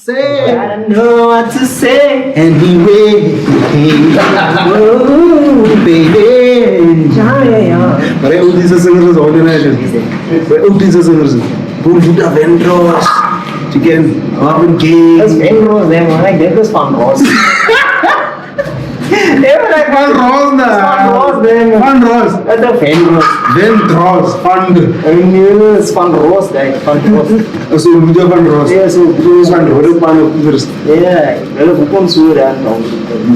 say. I don't know what to say. Anyway, oh, baby. Maar ook deze zingers is ordination. Maar ook deze zingers. Boervoeta Vendros. Chicken, Marvin Gaye. Dat is Vendros, man. Ik denk dat is Van Roos. Van Roos, Van Roos, man. Van Roos. Dat is Vendros. Vendros, Van de. Nee, dat is Van Roos, denk ik. Van Roos. Zo, Ludo Van Roos. Ja, zo. Van Roos, Van Roos. Ja, wel op ons zo dan.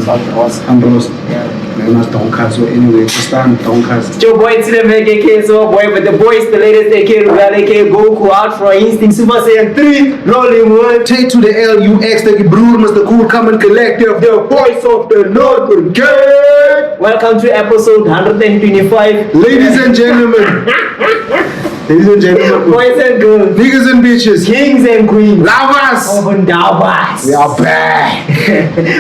Van Roos. Van Roos. Ja. Nee, maar Tonka, so anyway, verstaan Tonka. Your boy Tilem aka so boy, but the boys the latest aka Rugal aka Goku out for instinct Super Saiyan 3 rolling word. Take to the LUX, Stukkiebroer, Mr. Cool, come and collective, the voice of the Northern Gate. Welcome to episode 125. Ladies and gentlemen. Ladies and gentlemen. Boys and girls. Niggas and bitches. Kings and queens. Lovers. Of Ndabas. We are back.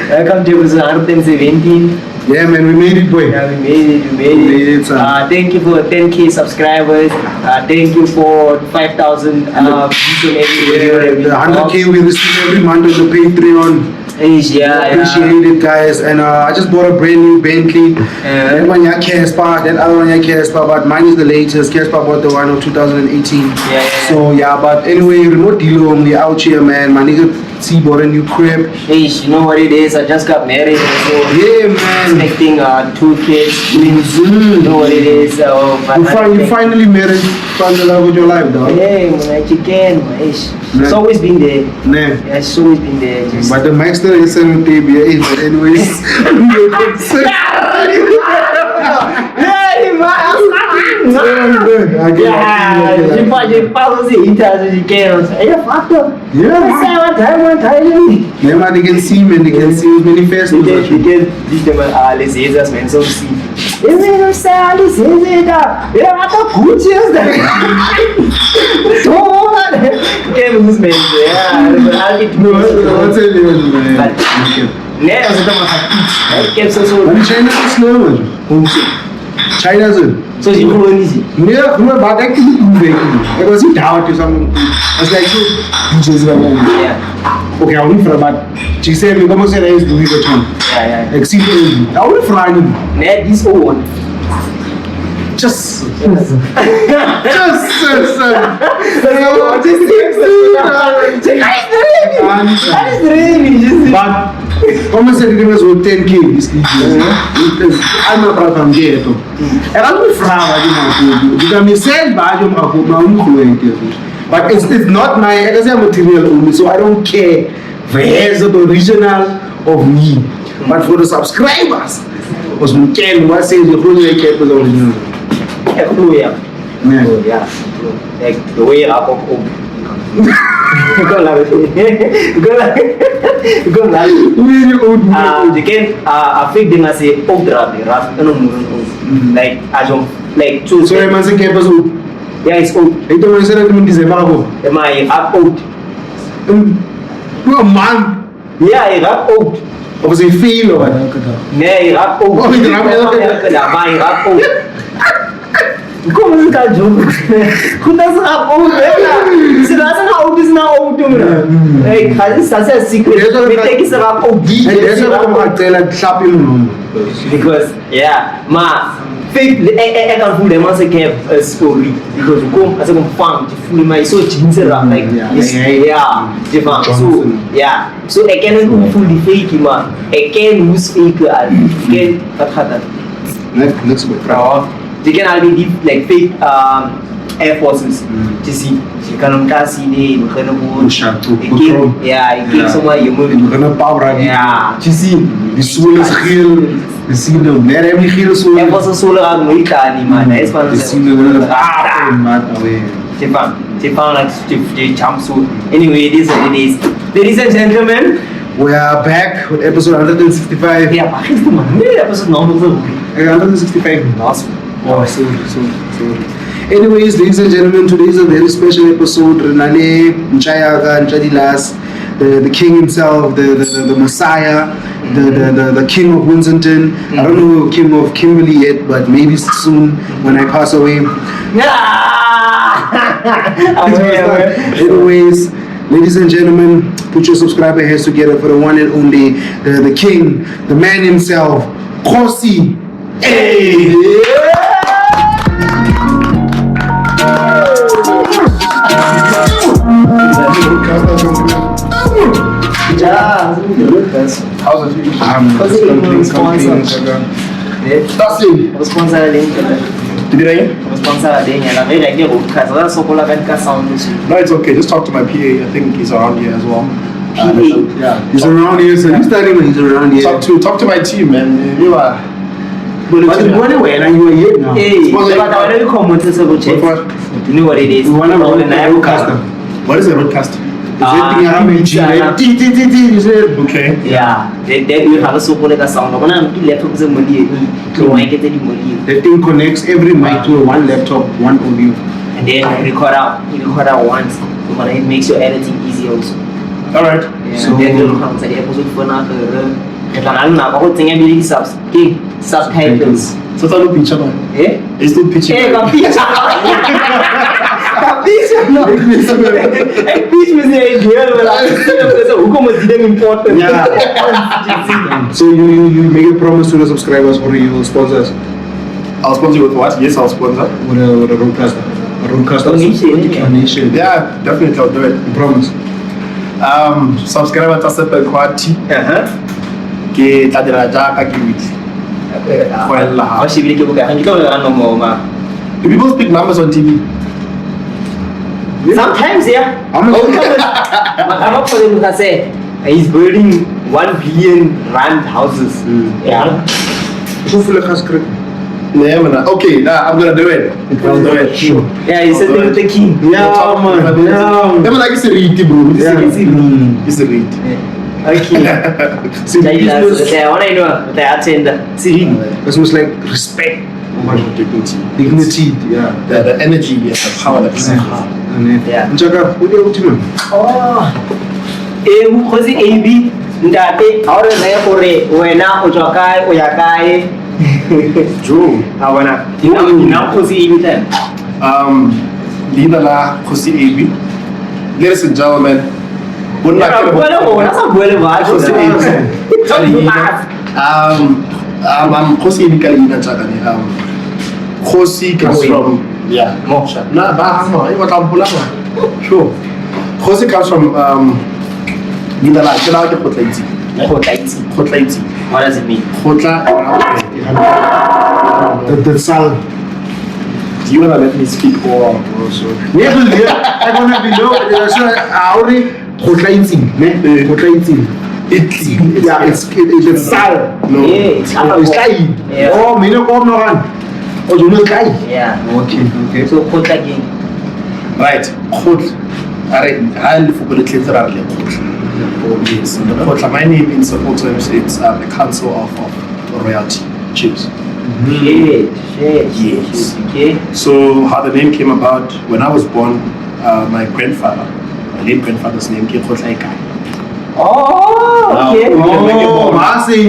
Welcome to episode 117. Yeah, man, we made it, boy. Yeah, we made it. Thank you for 10k subscribers. Thank you for 5,000 views on every video. The 100k we receive every month on the Patreon. Yeah, Appreciate it, guys. And I just bought a brand new Bentley. That one, yeah, Casper. That other one, yeah, Casper. But mine is the latest. Casper bought the one of 2018. Yeah. So, yeah, but anyway, remote deal only out here, man. My nigga T bought a new crib. Hey, you know what it is? I just got married. So Yeah, man. expecting 2 kids, twins. You know what it is? You finally married. Found love with your life, dog. Hey, man, chicken. It's always been there. Nah. Yeah, it's always been there. Just But the max that is 7 baby, but anyways. Yeah, man, they can see, man. They can see as many faces. China's in. So you go easy. Yeah, but actually, I was in doubt or something. I was like, Yeah. okay, I'll wait for about. She said, we're going to say that is the week or two. Yeah. Exceedingly. I'll wait for him. Net this old. Just. But como se diz o 10k I'm not from there to era muito frava de uma coisa me sei baixo but it's not my material only, so I don't care where's the original of me, but for the subscribers was we can what says the whole way kept the original. Yeah. Like the way up of Go like I think they must say old like I don't like two. So I must say kept us old. Yeah, it's old. I don't want to say that in December. Am I up old? A man. Yeah, I rap old. Of ze veel hoor. Nee, rap old. Oh, je rap heel maar je rap old. Como você tá junto? Quando você tá old, se não é old, isso não é old, mano. É, faz isso, é secret. Me tem que ser rap old. Deixa eu como aquela chapa no because mas fake é kan voel man se quer story because kom as kom fan de voel my so chinse rap like different so I can voel die fake man I can use fake al can wat gaat dat next they can already deep like fake Air Forces to see je kan hem daar zien we kunnen gewoon ik kijk zomaar je moet we kunnen power je ziet die zool is geel we zien de meer hebben die gele zool Air Forces zool aan nooit kan man hij is van we zien de maat away Japan like the jumpsuit anyway it is what it is ladies and gentlemen we are back with episode 165 yeah maar gisteren man nee episode number 165 last oh sorry anyways, ladies and gentlemen, today is a very special episode. Renane Nchayaga Njadilas, the king himself, the Messiah, the king of Winsington. I don't know king of Kimberley yet, but maybe soon when I pass away. Anyways, Ladies and gentlemen, put your subscriber heads together for the one and only, the king, the man himself, Kgosi. Hey! Yeah, How's it? No, it's okay. Just talk to my PA. I think he's around here as well. Yeah, he's around here, so he's starting when he's around here. Talk to my team, man. You are. But you went away and you are here now. Hey, you know what it is? We want to roll in the roadcaster. What is a roadcaster? Okay. Yeah, they will have a so called sound. When I'm two laptops and money, the thing connects every mic to one laptop, one audio. and then record out once. So it makes your editing easy also. All right. Yeah, So- then you'll come to the episode for now. Subtitles. So it's a picture, man. Eh? It's still pitching. Eh, capisci? Capisci? No. Capisci me se ideal, but como is them important? Yeah. So you make a promise to the subscribers or you sponsors I'll sponsor you with what? Yes, I'll sponsor. with a roadcaster. A roadcaster. Donation. Yeah, definitely I'll do it. You promise. Subscribe to Khwati. Ke tla dira jaaka ke witse. How she will keep going? No more. Do people speak numbers on TV? Sometimes, yeah. How much? I'm not for them to say he's building 1 billion rand houses. Yeah. Yeah, man. Okay, nah, I'm gonna do it. I'll do it. Sure. Yeah, he's sitting with the king. Yeah, man. Yeah, man, like it's a read, bro. Yeah. It's a read. Okay. See, business, I want to know the attend. See, this was like respect, Dignity. dignity. Yeah. The energy, yes, the power that is in her. Yeah. Njaka, what do you want? oh, Kgosi AB, ntate, ha o re re gore wena o tswa kae o ya kae? Joe. Ha bona. Ina Kgosi AB then. Leader la Kgosi AB. Ladies and gentlemen, Bueno, sa buele ba? Kgosi AB. I'm Kgosi AB Kalina Chakane. Kgosi comes from Nah, sure. Kgosi comes from Leader la Khotlaitsi. Khotlaitsi. What does it mean? Khotla. The sal. Do you wanna let me speak or also? Yeah, I want to be low. So I already Khotlaitsi, ne? Khotlaitsi. It's sal. No. Yeah, it's Kai. Yeah. Oh, me no come no one. Oh, you know Kai. Yeah. Okay. So Kota again. Right. Khotla. I forgot the literal Khotla. Yes. Khotla. My name in simple terms, it's the Council of Royalty Chiefs. Shit. Yes. Okay. So how the name came about, when I was born, my late grandfather's name came Khotla Ikai. Oh, okay.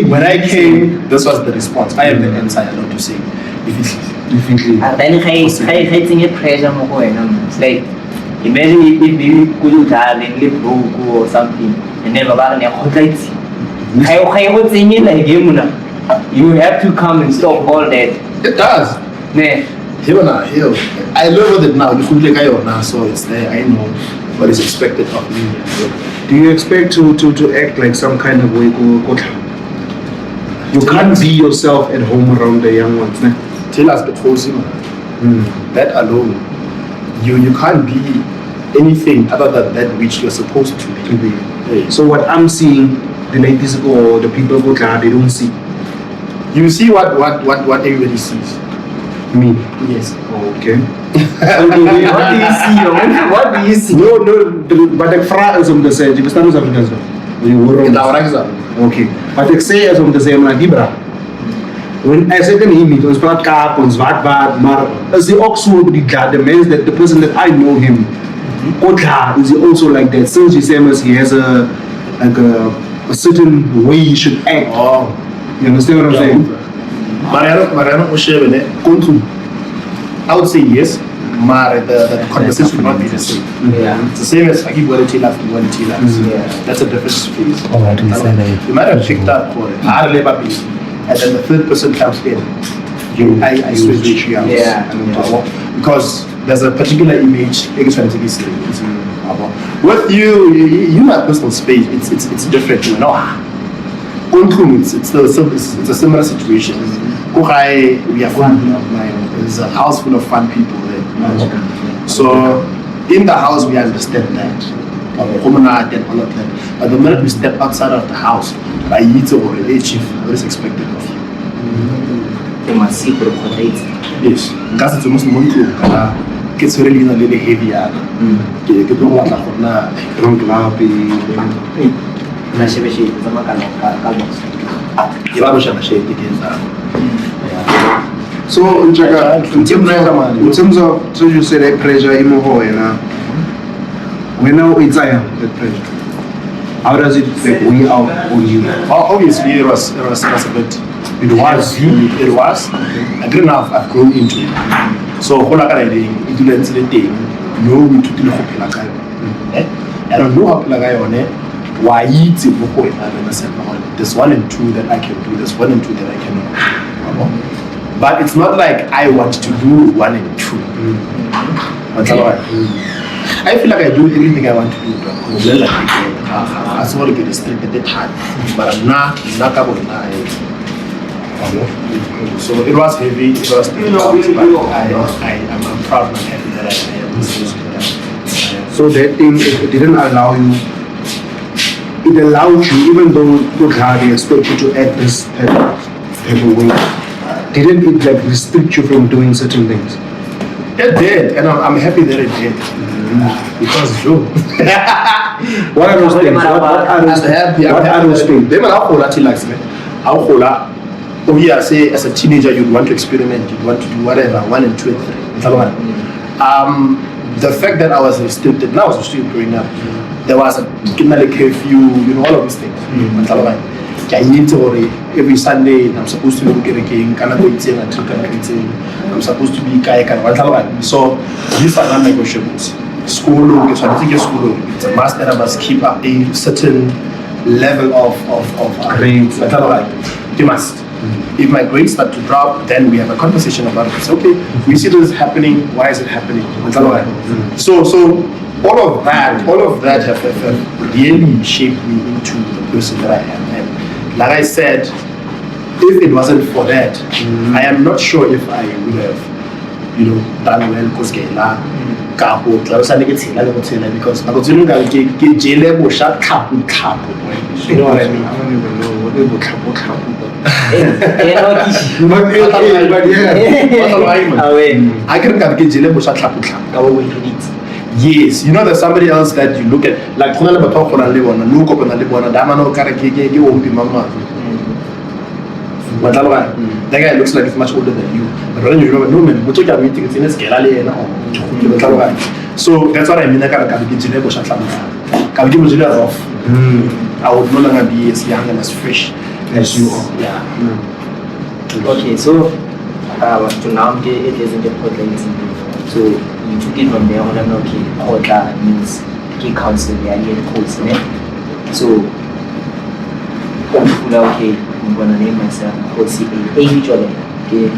When I came, this was the response. I am the answer, I don't to say. Definitely. And then I think a pressure more. It's like, imagine if maybe could have in Liverpool or something, and never got any Kotlaitsi. I was thinking like you have to come and stop all that. It does. Ne. I live with it now, so it's there. I know what is expected of me. Do you expect to act like some kind of way? You can't be yourself at home around the young ones, ne? Taylux, the Kgosi, that alone, you can't be anything other than that which you're supposed to be. Yeah. So what I'm seeing, the ladies or the people who they don't see You see what everybody sees. me. Yes. Okay. What do you see? No, but the fra is the same. You start using this. You were In our exam. okay. But the say is the same like Ibra. When I say him, it was bad cap, on bad, maar as the Oxford the means that the person that I know him, Kotla is also like that. Since you say he has a certain way you should act. Oh. You understand what I'm saying? Mariano Oshebene, Kuntu. I would say yes, the conversation will not be the same. Yeah. It's the same as I keep going to Taylux, Yeah. That's a different space. All right, we say that. You might have picked up for it, and then the third person comes in. I switch you out. Yeah. Because there's a particular image trying to be seen. With you have personal space. It's different. You know, it's a similar situation. We are fun. There's a house full of fun people there. So in the house we understand that. And all of that. But the minute we step outside of the house, I eat or a chief, what is expected of you? They must see for the contact. Yes, because it's almost monthly. It's really a little heavier. Get the one na Drunk lappy. Na shebeshi zama kalbox. So in terms of so you say that pressure in now. When now it's that pressure. How does it like weigh out on you? Obviously, it was a bit. It was. I didn't have. I've grown into it. So whole like it didn't say thing. No, we took the hope like I don't know how like I on it. Why eat it? There's 1 and 2 that I can do. There's 1 and 2 that I cannot. But it's not like I want to do 1 and 2. I feel like I do everything I want to do. I just want to get restricted at time. But I'm not able to. So it was heavy, it was difficult, but I'm proud and happy that I am this situation. So that thing, it didn't allow you, it allowed you, even though they expect you to act this type of way, didn't it like restrict you from doing certain things? It did, and I'm happy that it did. Because Joe. What are those things? What are those things? They might have Taylux, man. Oh yeah, say as a teenager you'd want to experiment, you'd want to do whatever, 1 and 2 and 3. The fact that I was restricted, now I was still growing up, there was a Kimberley curfew, you know, all of these things. Every Sunday I'm supposed to look at a game, I'm supposed to be so these are non-negotiables. School, it's a must that I must keep up a certain level of grades. You must. If my grades start to drop, then we have a conversation about it. It's okay, we see this happening, why is it happening? So all of that have really shaped me into the person that I am. And like I said, if it wasn't for that, I am not sure if I would have, done well because because you know what I mean? I don't even know what it would But yeah, I can get jail. Yes, there's somebody else that you look at, like that guy looks like he's much older than you. But when you remember, no man, we took a meeting in this so that's what I mean. I can't get off. I would no longer be as young and as fresh as you are. Yeah. Okay, so to now it isn't important. So you took it from there on and okay, Khwati means key council, they are here Kgosi. So okay, I'm gonna name myself Kgosi. Age okay.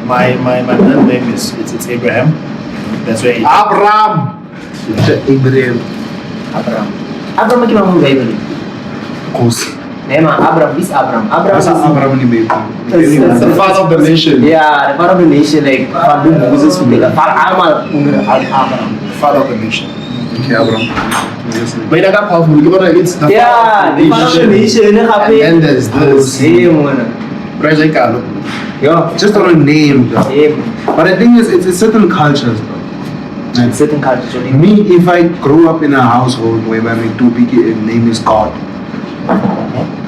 My middle name is it's Abraham. That's where Abraham. Abraham aqui vamos ver ele. Kgosi. Nema Abraham is Abraham. Abraham ni baby. the father of the nation. Yeah, the father of the nation, like Father Moses would Abraham. Father of the nation. Okay, Abraham. But it's the father of the nation. And then there's this. Yeah, just on a name. But the thing is, it's certain cultures, bro. Like certain cultures. Me, if I grew up in a household where my name is God,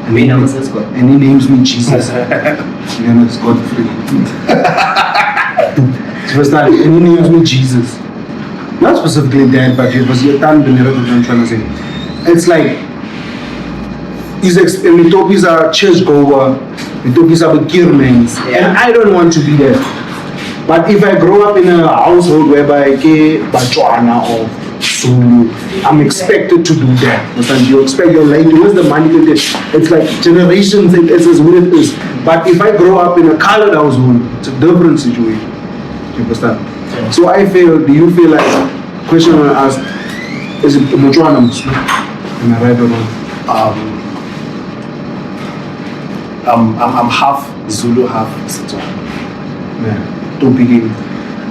and he names me Jesus, then it's God free. First time, and he names me Jesus. Not specifically that, but it was your time. I'm trying to say. It's like Mitopi's are church goer, Mitopi's are kirmans, and I don't want to be there. But if I grow up in a household whereby ke Batswana or Zulu, I'm expected to do that. Understand? You expect your life, where's the money to this? It's like generations, it's as what it is. But if I grow up in a colored household, it's a different situation. You understand? Yeah. So I feel, do you feel like, question I want to ask, is it Motswana Muslim? Am I right or wrong? I'm half Zulu, half Setswana. Yeah. Don't begin.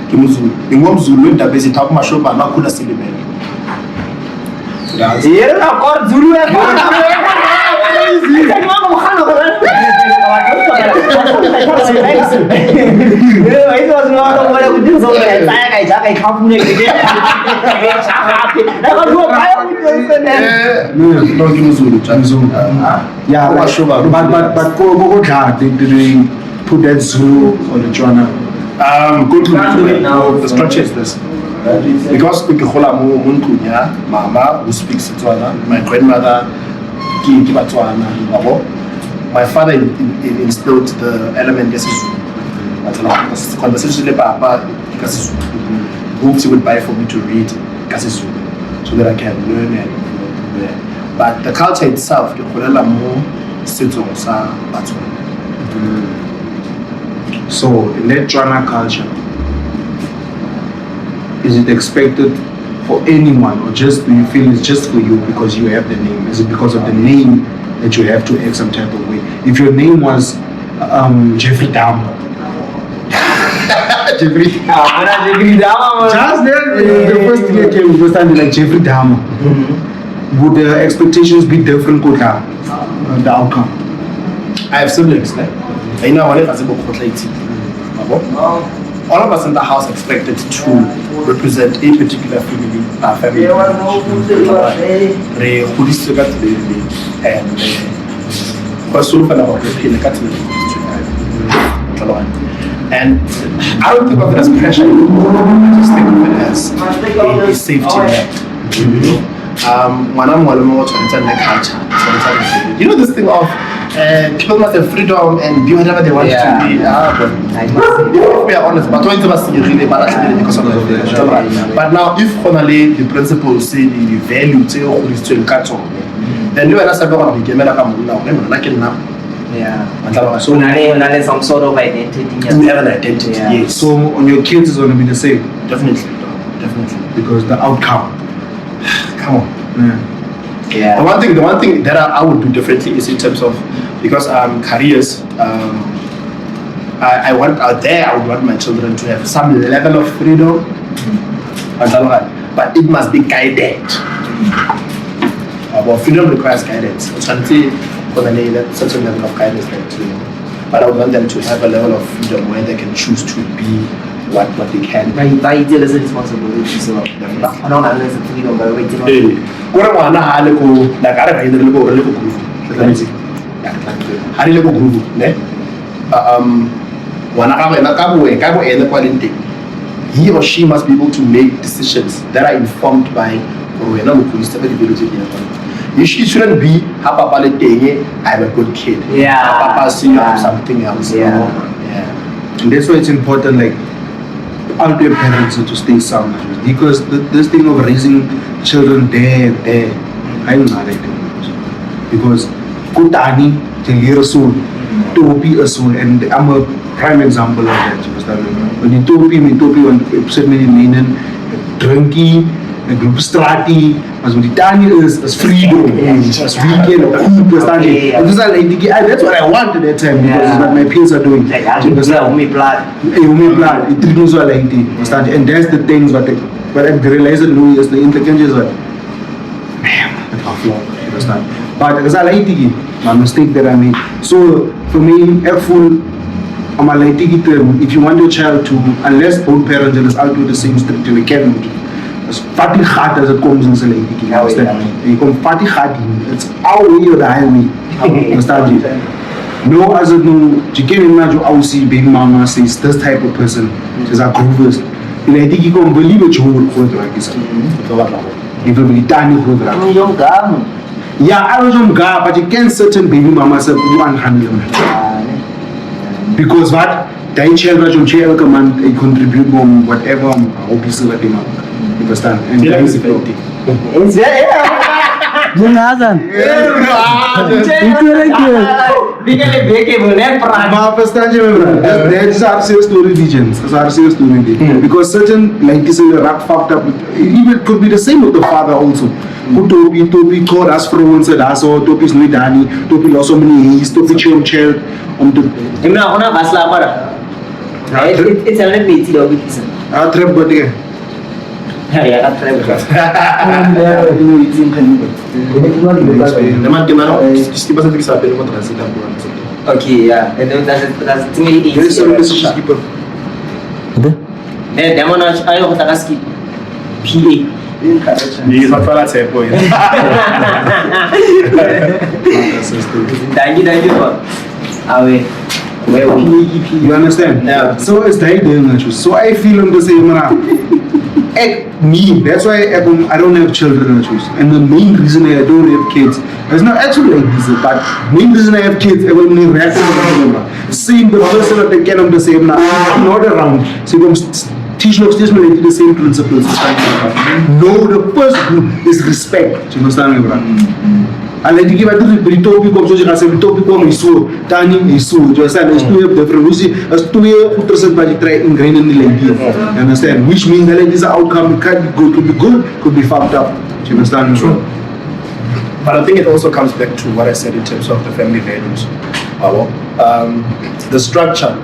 Kimuzulu. Ingomzulu indaba ezithatha amashoba nakhula silimele. Yeah, of course, Zulu. Yeah, but did they put that Zulu or the Tswana? Good to know. The structure is this. Because Mama who speaks Tswana, my grandmother Batswana, my father instilled the element of conversation Papa books he would buy for me to read so that I can learn and but the culture itself So in that Tswana culture, is it expected for anyone, or just do you feel it's just for you because you have the name? Is it because of the name that you have to act some type of way? If your name was Jeffrey Dahmer, Jeffrey Dahmer, just then the first thing that came was standing like Jeffrey Dahmer. Would the expectations be different? Could the outcome? I have siblings, right? I know all of us in the house expected to represent a particular family. And I don't think of it as pressure. I just think of it as a safety net. You know this thing of people must have freedom and be whatever they want to be. If we are honest, but when because of that. But now, if only the principles say the value, say then you are not going to be now. Yeah. So now some sort of identity. You have an identity. Yeah. Yes. So on your kids is going to be the same. Definitely. Because the outcome. Come on. Yeah. The one thing that I would do differently is in terms of because careers. I would want my children to have some level of freedom, but it must be guided. But freedom requires guidance. That certain level of guidance, but I would want them to have a level of freedom where they can choose to be what they can. My ideal is a responsibility, so I don't have the freedom by waiting he or she must be able to make decisions that are informed by you shouldn't be I'm a good kid. Papa see you have something else. Yeah. And that's why it's important, like, out their parents to stay sound, because this thing of raising children there, I'm not like that. Because Kutani, Taylux soul, Topi a soul, and I'm a prime example of that. When you Topi, when episode meaning drinking, a group strati, as when the Tani is freedom, as weekend or cool, that's what I want at that time, because it's what my peers are doing. Like, blood. It triggers like it. And that's the things but I realized that no, yes, the interchanges are man, that's how flawed, you understand? But because I like it, my mistake that I made. So for me, I'm a like it, if you want your child to, unless both parents are out with the same structure, we can't. As fatty hard as it comes in the lady, you understand? You come fatty hard, it's our way or the highway. Understand? No, as a no, you can imagine how see baby mama says this type of person is a groovers. And I think you can believe it, you will go to like this. You will be tiny go to yeah, I was on guard, but you can't certain baby mama say 100. Because what? They child what you share command a contribute on whatever obviously what they want. Understand? And that is the That's our serious story regions. That's our serious story. Because certain, like this is a rap fucked up. Even could be the same with the father also. Who Toby called us from one said us or Toby's no Danny, Toby lost so many he's Toby child on the it's a little bit of it. I trap but again. Yeah, that's okay, yeah. And then that's too many There is some message keeper. Then I have to skip PA. He's not for that point. Thank you. You understand? Yeah. So it's that thing. So I feel on the same me, that's why I don't have children. And the main reason I don't have kids, it's not actually like this, but main reason I have kids, I will react to seeing the person that they get on the same, I'm not around. So I'm teaching upstairs the same principles. No, the first group is respect. Do you understand me, bro? And like you give a topic of social topic of Isu, Tani Isu, you understand? It's two different. As two percent by try ingrained in the lady. You understand? Which means that like this outcome can be good, could be good, could be fucked up. Do you understand? True. But I think it also comes back to what I said in terms of the family values. The structure.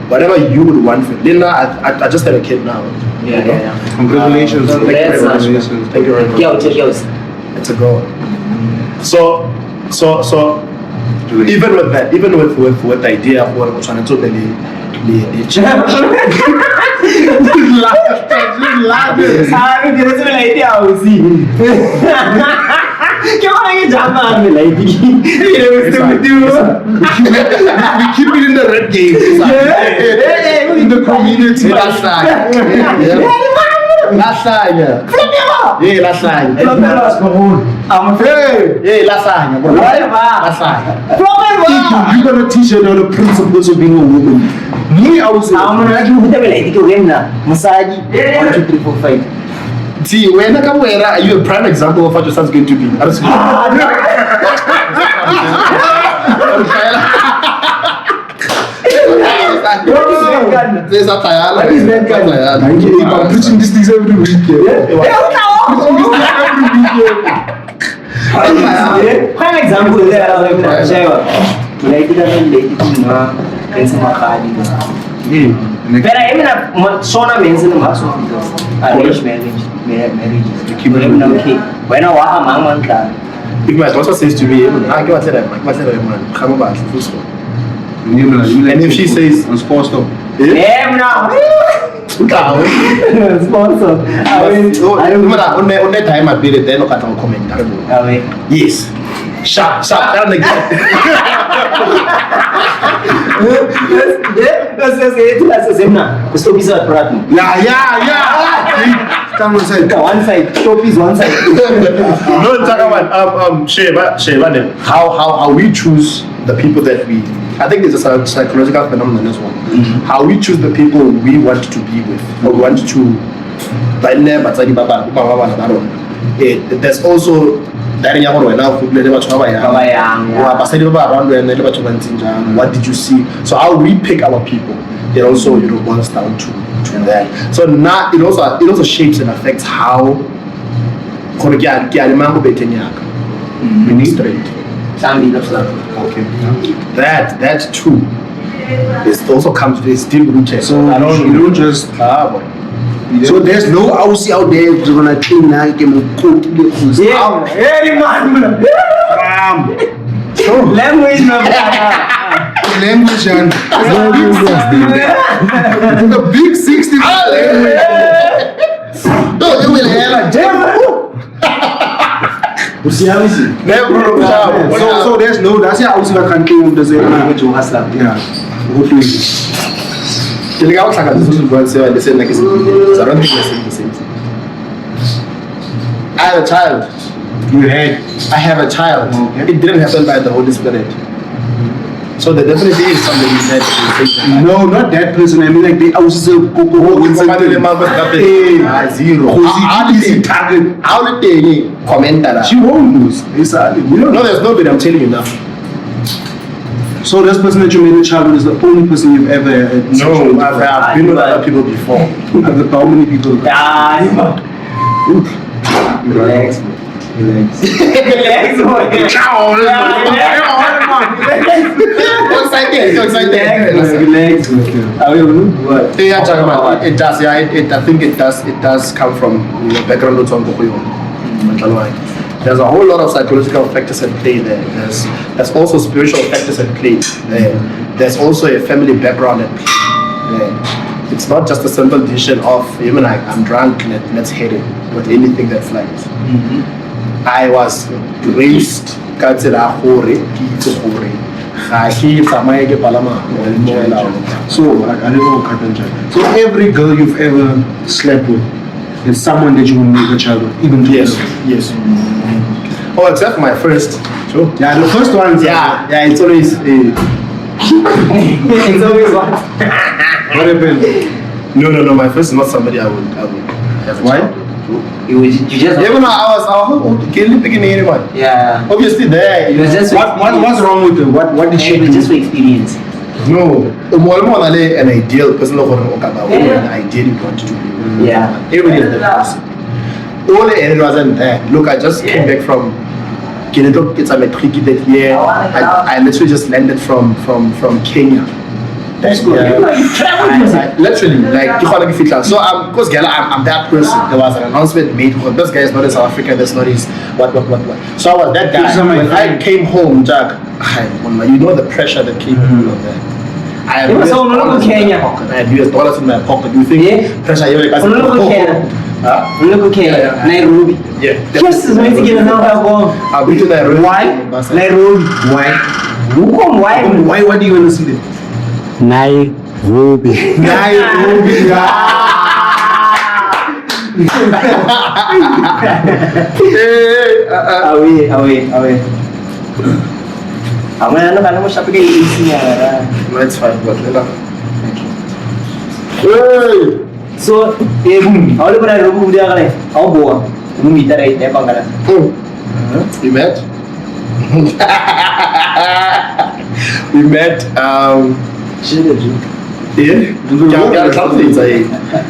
Whatever you would want for Linda, I just had a kid now. Yeah. Congratulations. Thank you very much. Thank you very much. It's a goal. So even with that, even with the idea of what I'm trying to do, We keep it in the red game. In the community. Last time. Yeah, last time. You're gonna teach her the principles of being a woman. Me, I was I'm gonna do the like Musaji 1, 2, 3, 4, 5. See, when are you a prime example of what your son's going to be? I'm preaching these things every week. Prime example is but I even have Sona men's in the mass arranged marriage. Okay. When I was a man, Big man also says to me, I go tell man, come about and if she says, I'm supposed to. Sponsor. On that time I build it, then I can't comment. Yes. Sharp. That's the same now. The stop is a problem. Yeah. Come on, side. One side. Stop is one side. No, talk about Sheba, how we choose the people that we. I think it's a psychological phenomenon as well. How we choose the people we want to be with or want to. There's also. What did you see? So how we pick our people, it also boils down to that. So now it also shapes and affects how straight. Okay. That too is also comes it's deep rooted. So you don't just so there's no house out there who's gonna clean like him cook Language and the big 60 No, it will so there's no that's how house that can clean the same yeah hopefully I don't think they're saying the same thing. I have a child. I have a child. Okay. It didn't happen by the Holy Spirit. So there definitely is somebody that will take that. No, not that person. I mean, like they also Zero. easy target. How did they comment that? She won't lose. No, there's nobody. I'm telling you now. So this person that you made a child with is the only person you've ever had? No, I've been with other people before. How many people? Relax. Relax. Relax, boy. So excited. Relax. What? It does. Yeah, I think it does come from your background. There's a whole lot of psychological factors at play there. There's also spiritual factors at play there. There's also a family background at play there. It's not just a simple decision of, even like, I'm drunk, let's hit it with anything that flies. I was raised, So every girl you've ever slept with is someone that you will make a child with, even Yes. Oh, except for my first. Sure. Yeah, the first one. Yeah, it's always. It's always what? What happened? No. My first is not somebody I would have a Why? child. You just. Yeah, but I was beginning anyone. Yeah. Obviously, there. It was just. What's wrong with her? What did she It was do? just for experience. No, an ideal person an ideal you want to be. Yeah. Everybody is that person. All the end wasn't there. Look, I just came back from it's a matric that year. I literally just landed from Kenya. That's good. You traveled. Literally, like, so because I'm that person. There was an announcement made. This guy is not in South Africa. That's not his what. So I was that guy. When I came home, Jack, you know the pressure that came out of that. I had You were US so dollars in Kenya. my pocket. I had US dollars in my pocket. Do you think pressure here? Kenya. Look, Kenya. Nairobi. Yeah. Yes, is going to get another one. I'll be to Nairobi. Why? Nairobi. Why? Why? What do you want to see there? Nairobi. Away. Ano mo siya pag-iisip niya. No, it's fine, but So, ako ba na rubo dia ka na? Ako buwa. Umita rin, tepang ka na. We met. We met.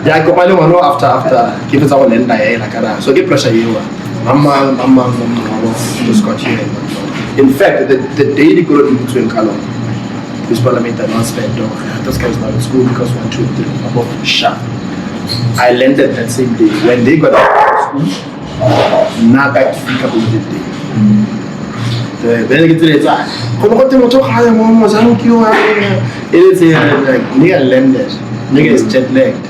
Yeah, go palo ano after keep it our land so get pressure you. Mama just got here. In fact, the day they go to in Kalon, this parliament announcement, this guy is not in school because 1, 2, 3 above sharp. I landed that same day. When they got out of school, not back to pick up with the day. Then get to the time. It's like nigga landed. Nigga is jet lagged.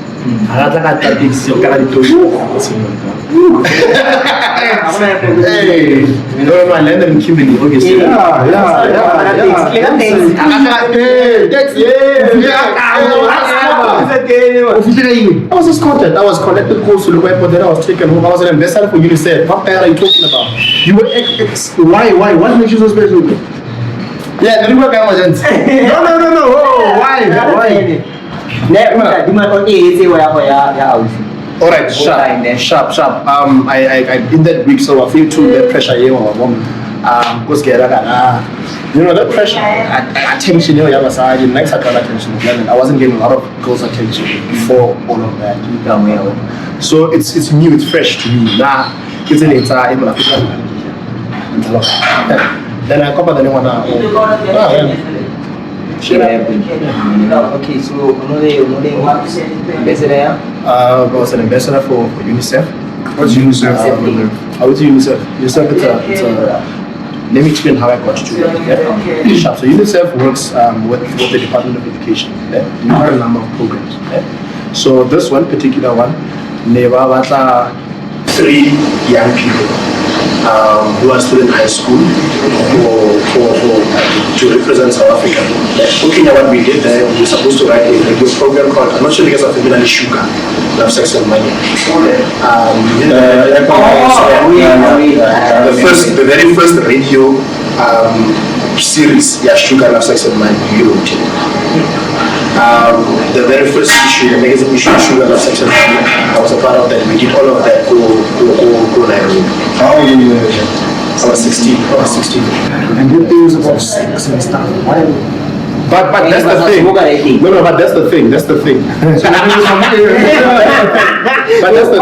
Hey, no, I landed in Kimberley, obviously. I was escorted. I was collected close to the airport. Then I was taken home. I was an ambassador for UNICEF. What the hell are you talking about? You were why? What makes you so special? Yeah, the guy was No. Oh, why? Alright, sharp. I in that week, so I feel too that pressure here on my mom. Because that pressure, attention, next attention. I wasn't getting a lot of girls' attention before all of that. So it's new, it's fresh to me. Nah, it's in it. Then I cover the new one now. Okay, so ambassador? I was an ambassador for UNICEF. What's UNICEF? I went to UNICEF. UNICEF, it's a let me explain how I got to that. Yeah? Sure. So UNICEF works with the Department of Education. Yeah? We have a number of programs. Yeah? So this one particular one, never 3 young people who are still in high school to represent South Africa. Looking at what we did there, we were supposed to write a program called, I'm not sure you guys are familiar with Sugar, Love, Sex and Money. The very first radio series, yeah, Sugar, Love, Sex and Money, you wrote it. The very first issue, the magazine issue, Sugar, Love, Sex and Money, I was a part of that. We did all of that. Go Nairobi. How old were you? I was 16. And good things about sex and stuff. Why? But that's the thing. No, but that's the thing. That's the thing. But that's the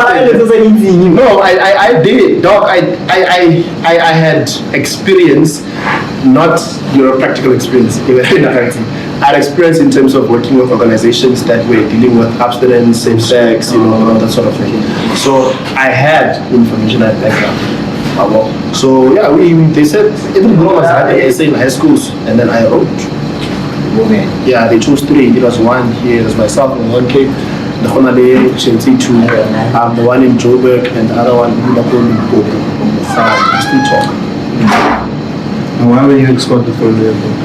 thing. No, I did, dog. I had experience, not your practical experience. I had experience in terms of working with organizations that were dealing with abstinence, same sex, all that sort of thing. So I had information at background. So yeah, they said even though I was at the same high schools, and then I wrote. Yeah, they chose 3. It was 1 here, it was myself and 1 Cape. The Honale, Chelsea 2, the one in Joburg, and the other one in Liverpool. We still talk. And why were you escorted from the airport?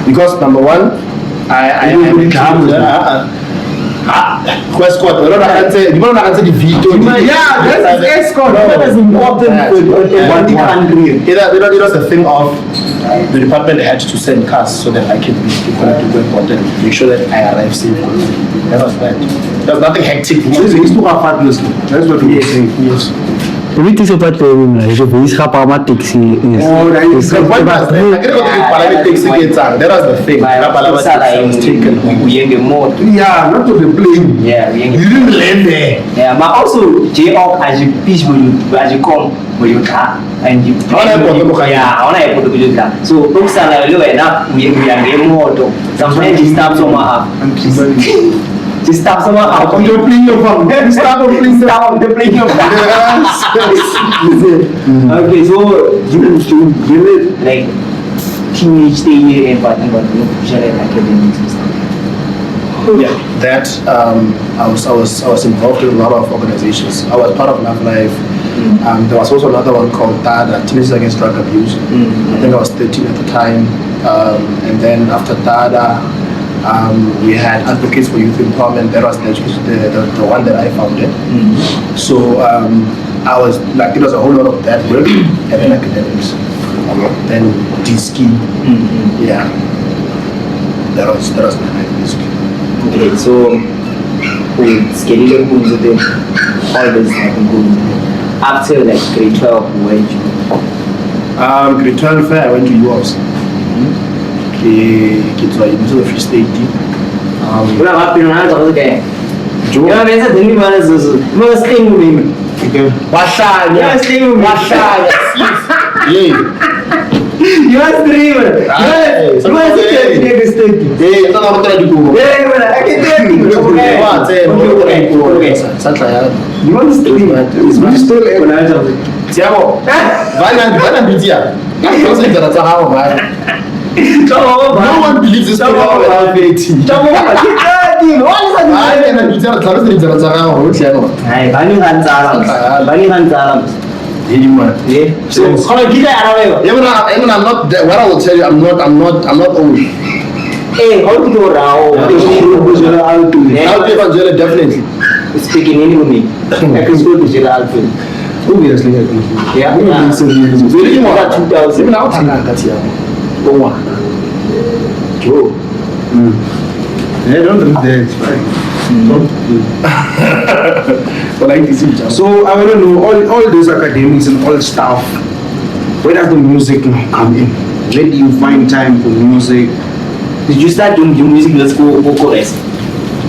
Because number 1, I escort. You don't answer the veto. Yeah, that's escort. That is important for one country. It was the thing of the department had to send cars so that I can be connected to airport and make sure that I arrive safe. That was that. There was nothing hectic. He's too effortlessly. That's what we were saying. Yes. Weet jy wat jy wetenskap aan taxi is. Oh, that was the thing. Yeah, not to the plane. Yeah, you didn't land there. Yeah, but also J-Ock as you pitch as you come you and you so folks are like we are getting more sometimes you stop somewhere to stop someone out on your plane your phone. Stop on plane your phone. Okay, so you really like teenage day and but academics and stuff. Yeah, that I was involved in a lot of organizations. I was part of Love Life. There was also another one called TADA, Teenagers Against Drug Abuse. I think I was 13 at the time. And then after TADA, we had Advocates for Youth Empowerment. That was the one that I founded. So I was like, it was a whole lot of that work and then academics. Then DSKI. Yeah, that was my life basically. Okay, so schedule always after like grade 12, where did you go? Grade 12, I went to UOPS. Into the Free State. You are dreamer. You are no one believes this story. So even I'm not what I will tell you, I'm not old. Hey, how do you know? Definitely. Speaking anyway, I can go to jail. Obviously, yeah. Even out Joe. Yeah, don't drink there, it's fine. So I want to know all these academics and all stuff. Where does the music come in? Where do you find time for music? Did you start doing music in school or chorus?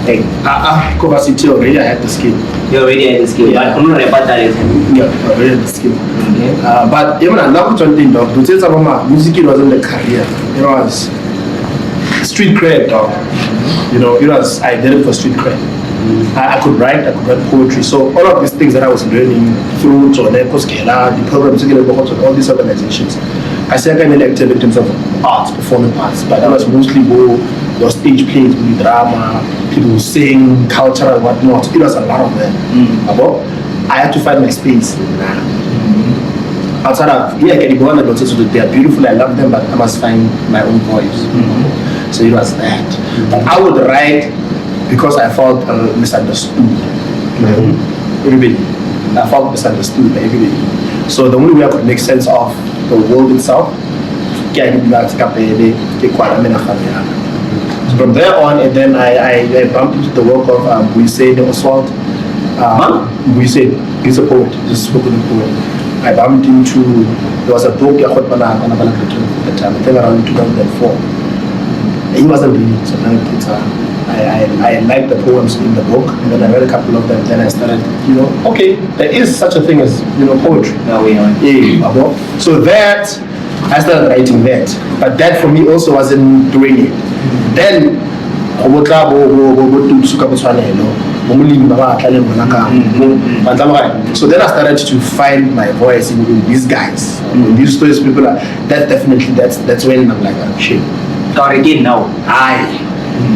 Kgosi already I had the skill. You already had the skill, Yeah. but I'm not about that. Yeah, I already had the skill. Okay. But even I love something, dog. To say something, music it wasn't the career. It was street cred, dog. I did it for street cred. I could write poetry. So all of these things that I was learning through the programs, all these organizations, I said I really active in terms of arts, performing arts, but that was mostly your stage plays, drama, people sing, culture and whatnot. It was a lot of that. I had to find my space. Outside of I can go on the daughters, they are beautiful, I love them, but I must find my own voice. So it was that. But I would write because I felt misunderstood. Everybody. I felt misunderstood by everybody. So the only way I could make sense of the world itself From there on, and then I bumped into the work of Kgosi, the assault. Kgosi, he's a poet, he's a spoken poet. I bumped into, there was a book at the time, I think around 2004. He wasn't reading, so I liked the poems in the book, and then I read a couple of them. Then I started, okay, there is such a thing as poetry. Yeah. So that I started writing that, but that for me also wasn't doing it. Then so then I started to find my voice in these guys, in these stories. People are that definitely that's when I'm like, oh, shit. Got again now.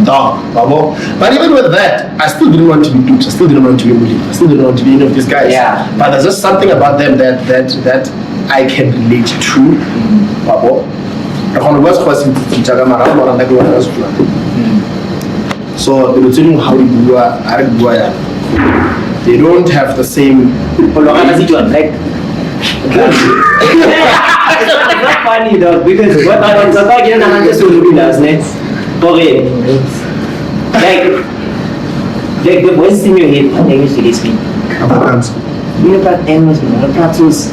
Dog, babo. But even with that, I still didn't want to be Dukes. I still didn't want to be Willie. I still didn't want to be any of these guys. Yeah. But there's just something about them that I can relate to. Babo. So how they don't have the same. It's not funny though, because what I was talking about is like the voice in your head, what language do they speak? Afrikaans. You know, English, practice.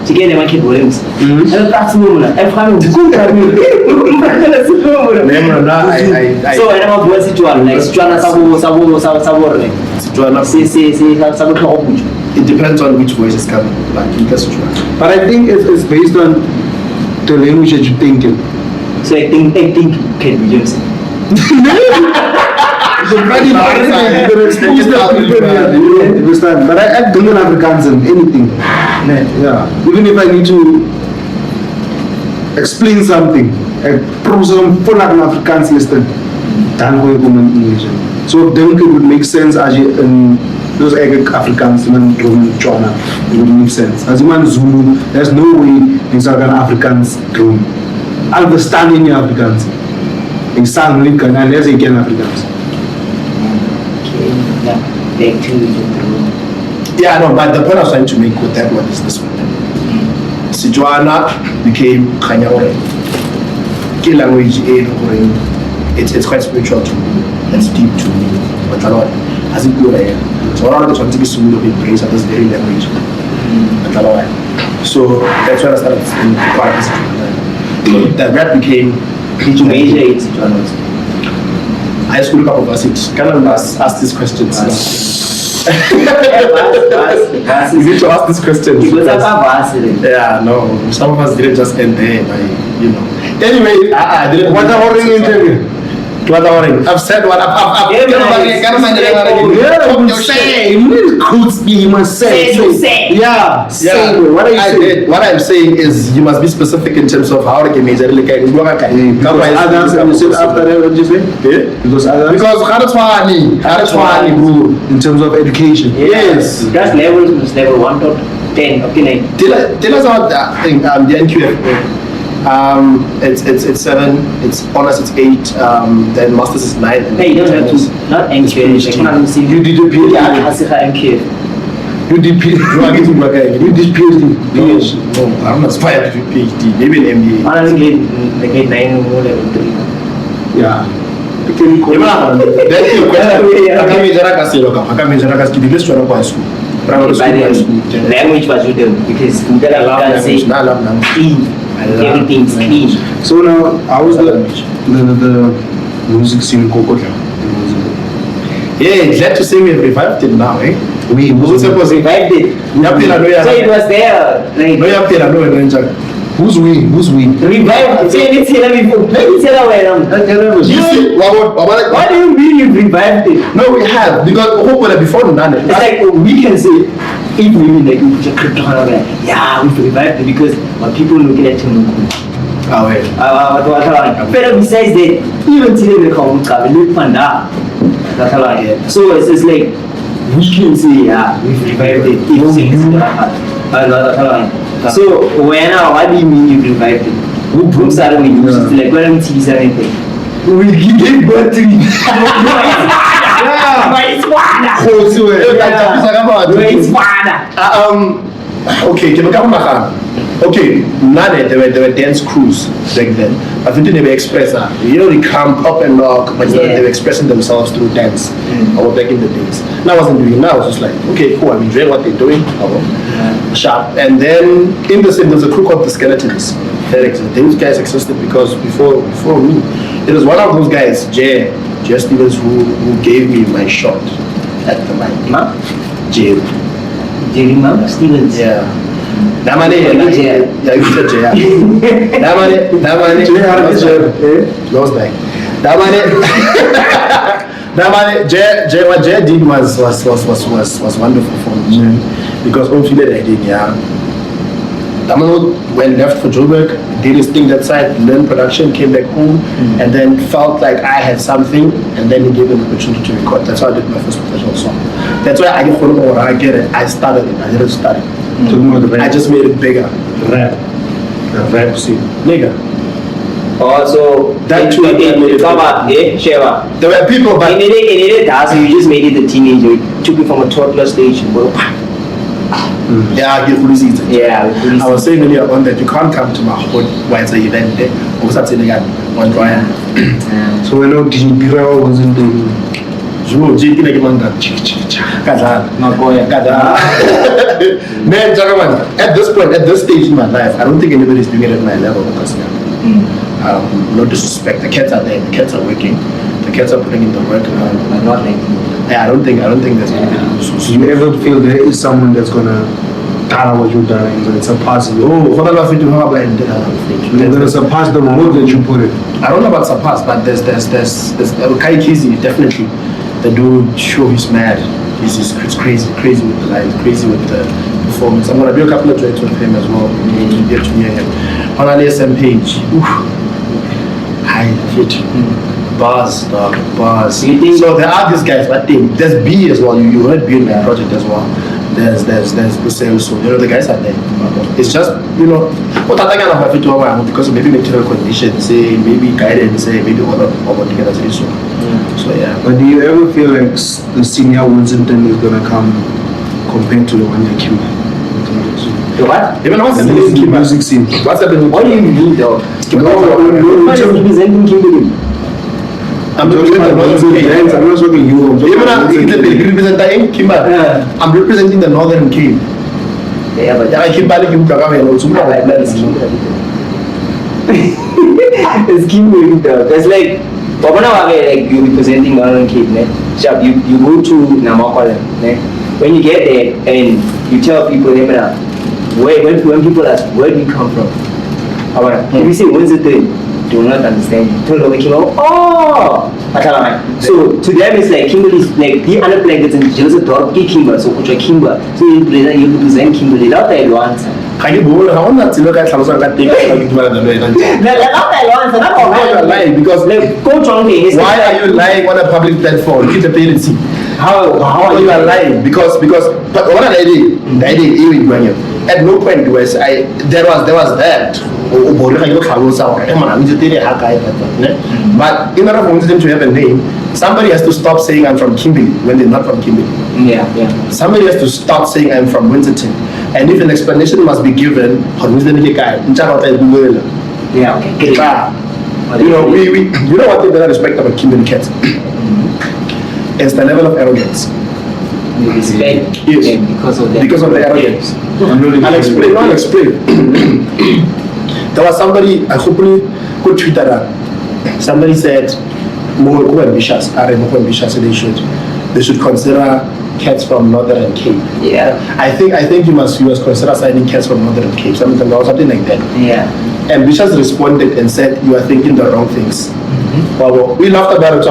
Chicken and monkey bones. And that's no, I'm fine. So I never was it one like Strana Sabo. It depends on which voice is coming. But I think it's based on the language that you're thinking. So I think can be used. But I don't know Afrikaans in anything. Yeah. Even if I need to explain something, I prove some full Afrikaans listen. Dan go in English. So then it would make sense as you those Afrikaans and China. It would make sense. As you man Zulu, there's no way in Southern Afrikaans to understand any Afrikaans. In Southern Lincoln, and there's again Afrikaans. Yeah, no, but the point I was trying to make with that one is this one. Sijuana became Kanyaware. Key language, it's quite spiritual to me. It's deep to me. But a lot. As it goes, so I want to be similar to embrace at this very language. So that's why I started in quite that rap became. Did you major in Sijuana? High school couple of us, can I ask these questions? You need to ask these questions. Yeah, no. Some of us didn't just end there by, Anyway, I didn't. What are we interview? I've said what I've you say. You must say. Yeah. Say. What are you saying? What I'm saying is you must be specific in terms of how to get major. Because others, after that, what did you say? Because in terms of education. Yes. That's level 1 to 10. Okay, tell us about that thing. The NQF. It's 7. It's honors. It's 8. Then masters is 9. Hey, you don't have to. Not NQF. You did a PhD. Yeah, NQF. You did PhD. You did PhD. No, I'm not aspired to do PhD. Maybe an MBA. I grade 9 or level 3. Yeah. Language was with them because I love language. Everything's clean. So now, how was the music scene in Kokota? Yeah, glad to say we have revived it now, eh? We revived it. So it was there. Who's we? Revived. Say let's hear them before. Let me tell you what do you mean you revived it? No, we have because before we done it. It's like we can say if we like we put a crypto on it. Yeah, we revived it because when people looking at him. But besides that, even today they come look panda. So it's like we can say yeah, we've revived it. If so what do you mean you revived it? Who proves that we use it? Like when we tease anything. We give birth to it. It's Okay, okay, none, there were dance crews back then. I think they were expressor. You know, they come up and knock, but they were expressing themselves through dance. Or back in the days. Now I wasn't doing it. Now I was just like, okay, cool, I'm enjoying what they're doing. Sharp. And then in the same, there's a crew called the Skeletons. Those guys existed because before me, it was one of those guys, Jay Stevens, who gave me my shot at the mic. Jay Stevens. Yeah. That man, what Jay did was wonderful for me because hopefully I did, Damano went left for Joburg, did his thing that side, learned production, came back home, and then felt like I had something, and then he gave me the opportunity to record. That's how I did my first professional song. That's why I get it. I started it. I didn't start it. I just made it bigger. Rap scene. Nigga. Also, that too. There were people, but you just made it a teenager. You took it from a toddler stage. Yeah, I was saying earlier on that you can't come to my home while it's an event there. So we know StukkieBroer wasn't doing Man, at this point, at this stage in my life, I don't think anybody's doing it at my level because no disrespect, the cats are there, the cats are working, the cats are putting in the work. Not like I don't think there's anybody who's. Do you ever feel there is someone that's gonna tell what you're doing, so it's surpass you? What about if you have like they're gonna surpass the mood that you put it. I don't know about surpass, but there's Kgosi, definitely. The dude, sure, he's mad. It's crazy with the lines, crazy with the performance. I'm gonna do a couple of tracks with him as well. You get to hear him on an SM page. High fit. Bars. So there are these guys, but there's B as well. You heard B in the project as well. There's Busel, so the guys are there. It's just because maybe material conditions, say maybe guidance, say maybe all together. So yeah. But do you ever feel like the senior Winston is gonna come compared to the one that came? The what? Even what's happening in music scene? What's happening? What do you mean though? No, representing Kimberley. I'm representing Kimberley. I'm representing the Northern Cape. Yeah, but Kimberley it's Kimberley though. It's like you're representing Northern Cape, ne? Sharp, you go to Namakwala, ne? When you get there and you tell people, when people ask, where do you come from? If you say, when's the thing? They will not understand you. Tell them, so to them it's like Kimberley is like the other blankets and just a dog Kimber, so which are Kimber. So you represent Kimberley. Not that you answer. Can you go on that to look at some sort of thing? Because why are you lying on a public platform? Keep the parents. How are you lying? Because but what I did at no point was there was that. But in order for them to have a name, somebody has to stop saying I'm from Kimberley when they're not from Kimberley. Yeah. Somebody has to start saying I'm from Winterton. And if an explanation must be given, yeah, okay. you know what they don't respect about Kimberley cats? It's the level of arrogance. We respect them because of the arrogance. I'll explain. There was somebody, I hopefully could tweet that. Somebody said more ambitious, they should consider cats from Northern Cape. Yeah. I think you must consider signing cats from Northern Cape, something like that. Yeah. Ambitious responded and said you are thinking the wrong things. Well, we laughed about it.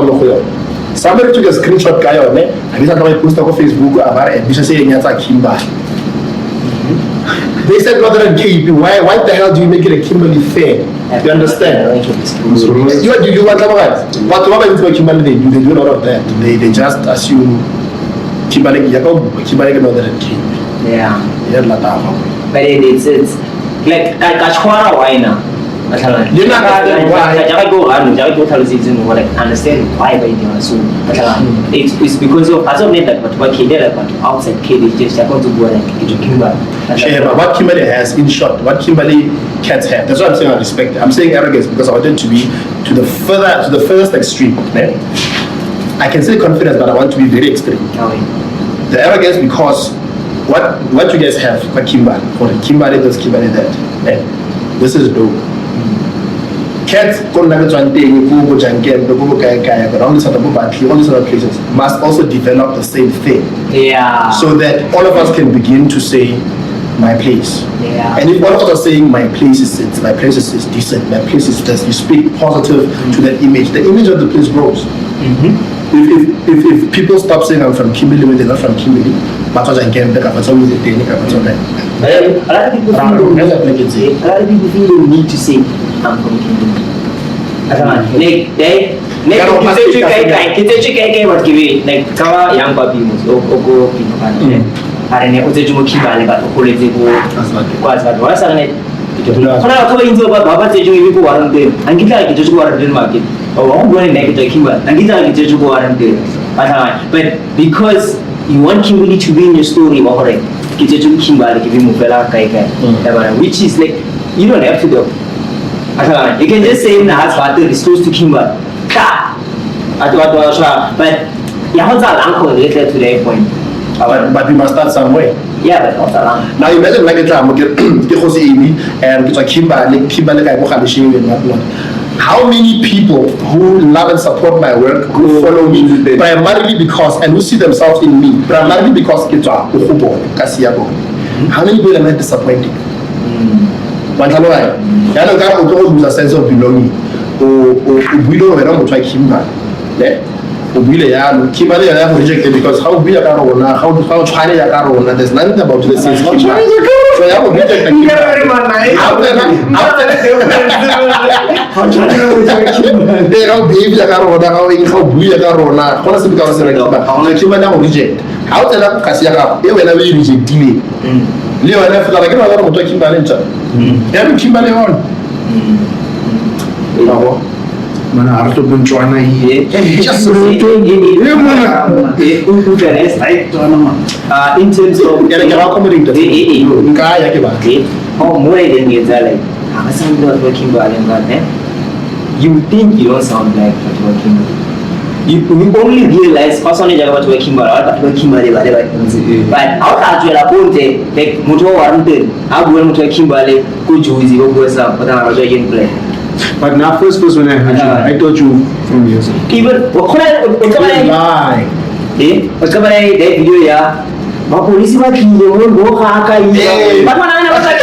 Somebody took a screenshot guy on it, and I posted on Facebook about ambitious saying it's a Kimba. They said Northern Cape. Why the hell do you make it a Kimberley fair? You understand? You want what Kimberley they do a lot of that. They just assume Kimberley Northern Cape. Yeah. But it's like Kachwara Waina. understand why by the so it's because of as of net but what outside kid is just going to go like but what Kimberley has, in short, what Kimberley can't have. That's what I'm saying. I respect it. I'm saying arrogance because I want it to be to the first extreme. Right? I can say confidence, but I want to be very extreme. The arrogance because what you guys have, what Kimberley this, Kimberley that. Right? This is dope. Cats but all these other places must also develop the same thing. Yeah. So that all of us can begin to say my place. Yeah. And if all of us are saying my place is decent, my place is this, you speak positive to that image. The image of the place grows. If people stop saying I'm from Kimberley when they're not from Kimberley, but I can back up at some of the a lot of people feel the need to say I'm from Kimberley. Like kawa young papi mus ogo pinokana arene uzejumo kibale but okoleze go kwazi but wasane khona batho ba intse ba tsejumo ibi go warante angitla ke tsejumo warante market o ngone make to kimba angitla ke tsejumo warante but because you want Kimberley to be in your story or ke tsejumo kimbale ke bi mofela kai which is like you don't have to do. You can just say na has father is close to Kimberley. But you have to later to that point. But we must start somewhere. Yeah, but not around. Now imagine like a time Kgosi and Kimberley how many people who love and support my work who follow me primarily because and who see themselves in me primarily because how many people am I disappointing? You lose a sense of belonging. We don't know try Kimberley. Kimberley rejected because how be a carona, how China carona, there's nothing about the same. So you have to reject how tell up Kasiaka, they will never reject delay. Leo and I feel like another one talking about it. Every Kimberley on. Man, I have to go join here. Just in terms of more than like I'm not working you think you don't sound like working. You only realize personally about working but out you like motor warranted how going to Kimberley could you easy go up but I was again play. But now first when I heard you, I thought you from years ago. Even what that video yeah. But police were killing go haka but when I was like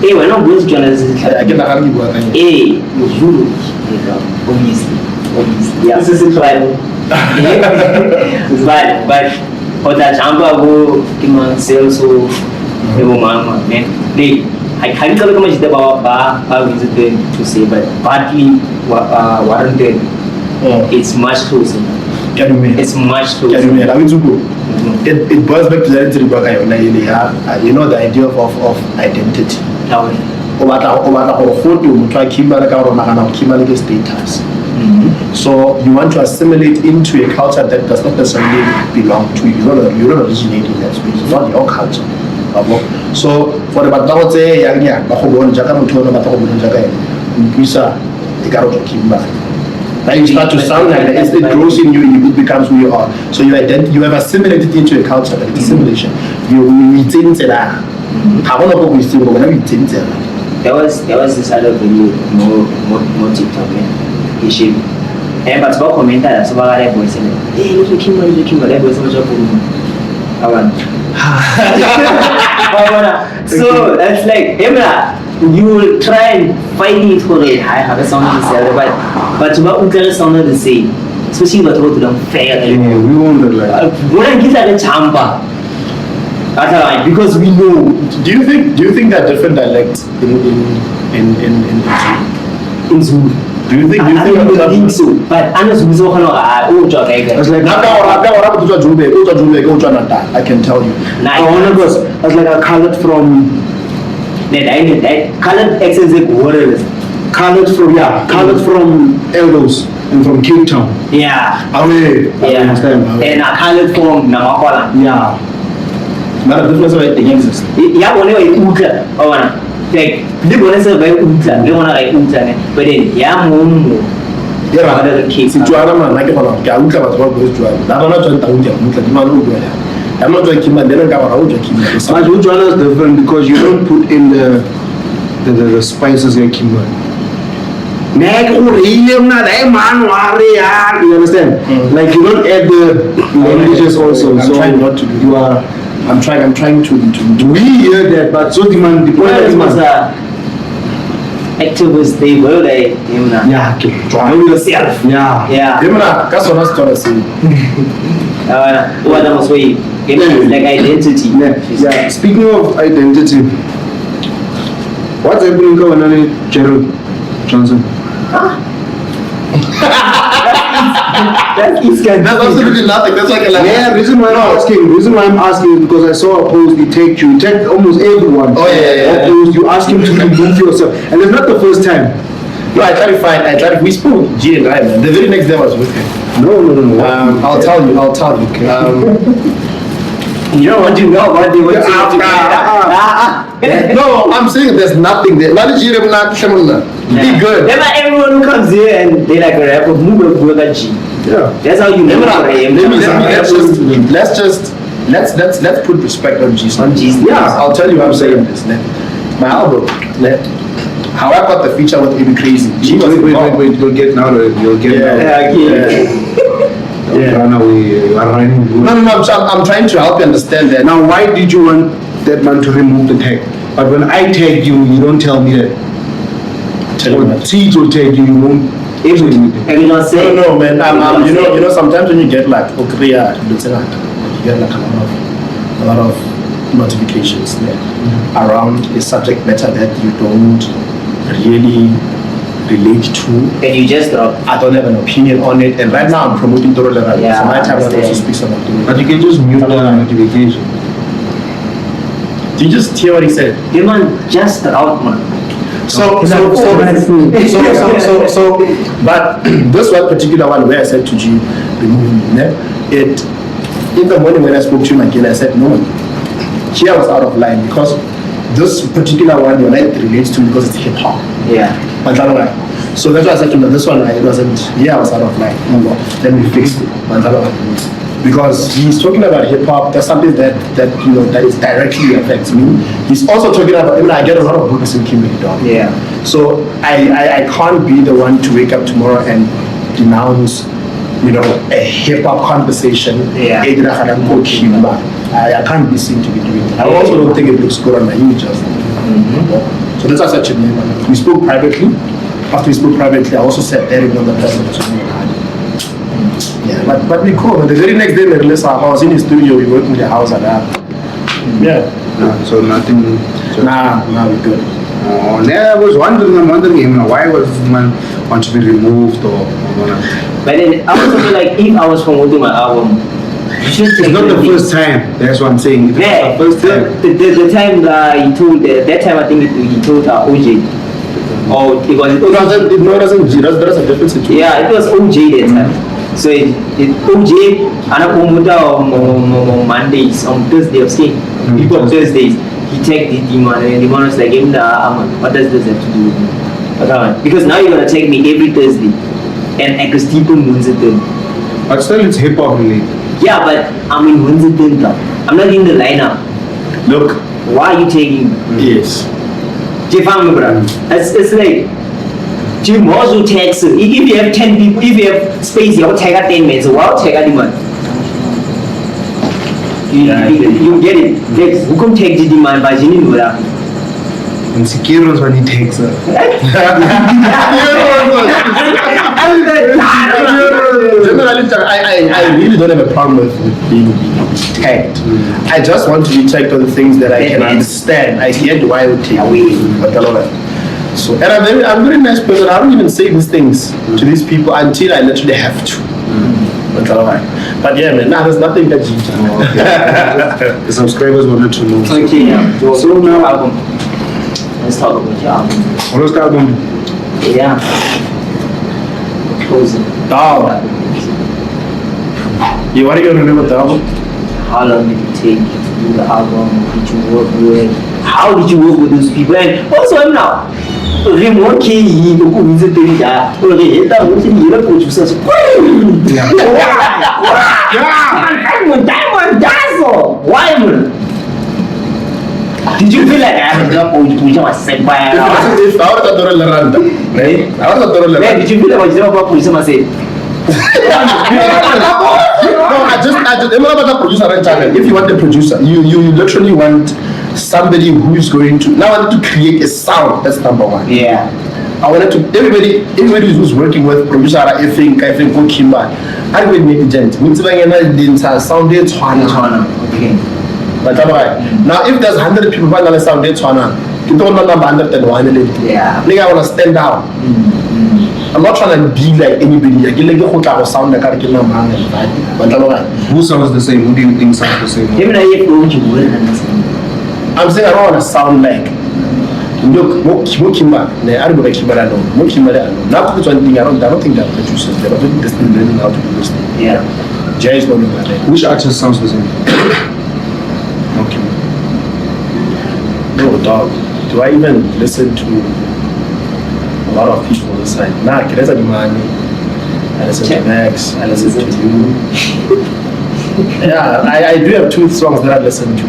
hey, we're not going to journalists. Obviously. Yeah. This is but for that Chamba go sales so mama man. I can't tell you much about visiting to say, but partly warranted. It's much closer. It's much closer. It boils back to that you know the idea of identity. Status. So you want to assimilate into a culture that does not necessarily belong to you. You don't originate in that space. It's not your culture. So for the Batao say now you start to sound like that. It grows in you, it becomes who you are. So you have assimilated into a culture, like assimilation. You retain that. There was this other video more TikTok issue. And but about commenter that's about that boy saying, hey, look at Kimberley, that boy so much of so that's like you will try and fight it for it. I have a sound to say, but what we sound the same. Especially what we don't fail. We won't like when I get at a chamber. Because we know. Do you think that different dialects in in In Zulu. Do you think? I don't think so. But honestly, we saw I It's like I can tell you. it's like a colored from colored accents colored from Eldos and from Cape Town. Yeah. Away. Yeah. Understand? And I colored from Namakola. Yeah. But the difference about the exist. Yeah, whenever you ultra, like, they want to say very ultra, they want to like ultra, but then, yeah, more. Yeah, the case. si Joanna man like about Gauta but what goes Joanna. I'm not trying to the man who I'm not trying Kimberley, then I'm going to Kimberley. But Joanna is different because you don't put in the spices like Kimberley. You understand? Like you don't add the languages also. I'm so trying not to do. You are. I'm trying to. We hear that, but so the point Well, is was activists, they were like, yeah, okay. Know yourself. Yeah. Yeah. That's what I was trying to say. What else we like identity. Yeah. Speaking of identity, what's happening to Gerald Johnson? That is kind That's absolutely nothing. That's like a Yeah, reason why I'm asking is because I saw a post he tagged almost everyone. Oh, yeah. Post, you ask him to remove yourself. And it's not the first time. No, I tried. We spoke G and I, man. The very next day I was with him. No. I'll tell you. you don't want to know what they want No, I'm saying there's nothing there. Not G, not Be good. Then everyone who comes here and they like a rapper, move with a G. Yeah. That's how you know. Let's put respect on G's. On G's. Yeah, I'll tell you what I'm saying this. My album, how I got the feature with Baby Crazy. G was Wait, you'll get now. You'll get now. Don't run away. You are running good. No, I'm trying to help you understand that. Now, why did you want that man to remove the tag? But when I tag you, you don't tell me that. Or Teach will tag you, you won't. And you don't say. No, man. You know, sometimes when you get like, you get like a lot of notifications around a subject matter that you don't really relate to. And you just drop. I don't have an opinion on it, and right now I'm promoting Toro Level. Yeah, so my time I also speaks about it. But you can just mute the notification. Did you just hear what he said? The man just out, man. But this one particular one where I said to G, remove me, it in the morning when I spoke to him again, I said no. Here I was out of line because this particular one it relates to because it's hip hop. Yeah. So that's why I said to him, this one it wasn't. Yeah, I was out of line. Then we fixed it. Because he's talking about hip hop, that's something that is directly affects me. He's also talking about, I get a lot of books in Kimberley, dog. Yeah. So I can't be the one to wake up tomorrow and denounce, a hip hop conversation. Yeah. I can't be seen to be doing it. I also don't think it looks good on my image. So that's why I said to him, we spoke privately. After we spoke privately, I also said Eric on the person. Yeah, but we cool. The very next day, I was in the studio, we worked in the house and that. Yeah. So nothing. Nah, we're good. Oh, yeah, I'm wondering him, why was this man want to be removed or whatever. But then I also feel like if I was promoting my album, it's not the first time. That's what I'm saying. Yeah. The first time. The time he told that time I think he told OJ. Oh, it was. That's a different situation. Yeah, it was OJ that time. So OJ and I on Mondays, on Thursday of skin. People on Thursdays, he checked the man and the man was like, what does this have to do with me? Because now you're gonna check me every Thursday and I could steep on Munzitten. But still it's hip hop related. Yeah, but I'm in Munzitten now. I'm not in the lineup. Look. Why are you taking me? Yes. It's like Jim also takes if you have 10 people, if you have space, you'll take 10 minutes. Wow, take a demand. You get it. Who can take the demand by Jimmy Mura? And Sekiro's when he takes her. Generally, I really don't have a problem with being tagged. I just want to be tagged on things that I can understand. I get why I would take away. So, and I'm a very nice person. I don't even say these things to these people until I literally have to. But yeah, man, there's nothing that you do. The subscribers wanted to know. Okay, yeah. So now, album. Let's talk about your album. what was the album? Yeah. Kgosi. Oh. You want to go remember the album? How long did it take you to do the album? Did you work with? How did you work with those people? And also now, remote key, you go visit the guy. Or the head down, you know, producers. Yeah. Diamond Dazzle. Why, man? Did you feel like I had a job or did you just say bye? If I was a dollar Loranda, right? I was a dollar Man, Loranda. did you feel like I was about producer? I said, No, I just, I'm not about a producer right channel. If you want a producer, you literally want somebody who is going to, now I want to create a sound, that's number one. yeah. I wanted to, everybody who's working with producer, I think go Kimberley. I will make agent. Sound it, Okay. But now, if there's 100 people who are sound it, you don't know number 101. Yeah. I think I want to stand out. I'm not trying to be like anybody. I like the sound like I get my man. Who sounds the same? Who do you think sounds the same? Even though you know what you would understand. I'm saying I don't want to sound like look, Kimba. I don't know Kimba. I know. Kimba. I know. Now, one thing I don't think they're producers. They're not doing this thing, learning how to do this thing. Yeah. Jay is not doing that. Which artist sounds the same? Okay. No, dog. Do I even listen to a lot of people on the side? Nah, there's a money. I listen to Max. I listen to you. Yeah, I do have 2 songs that I listen to.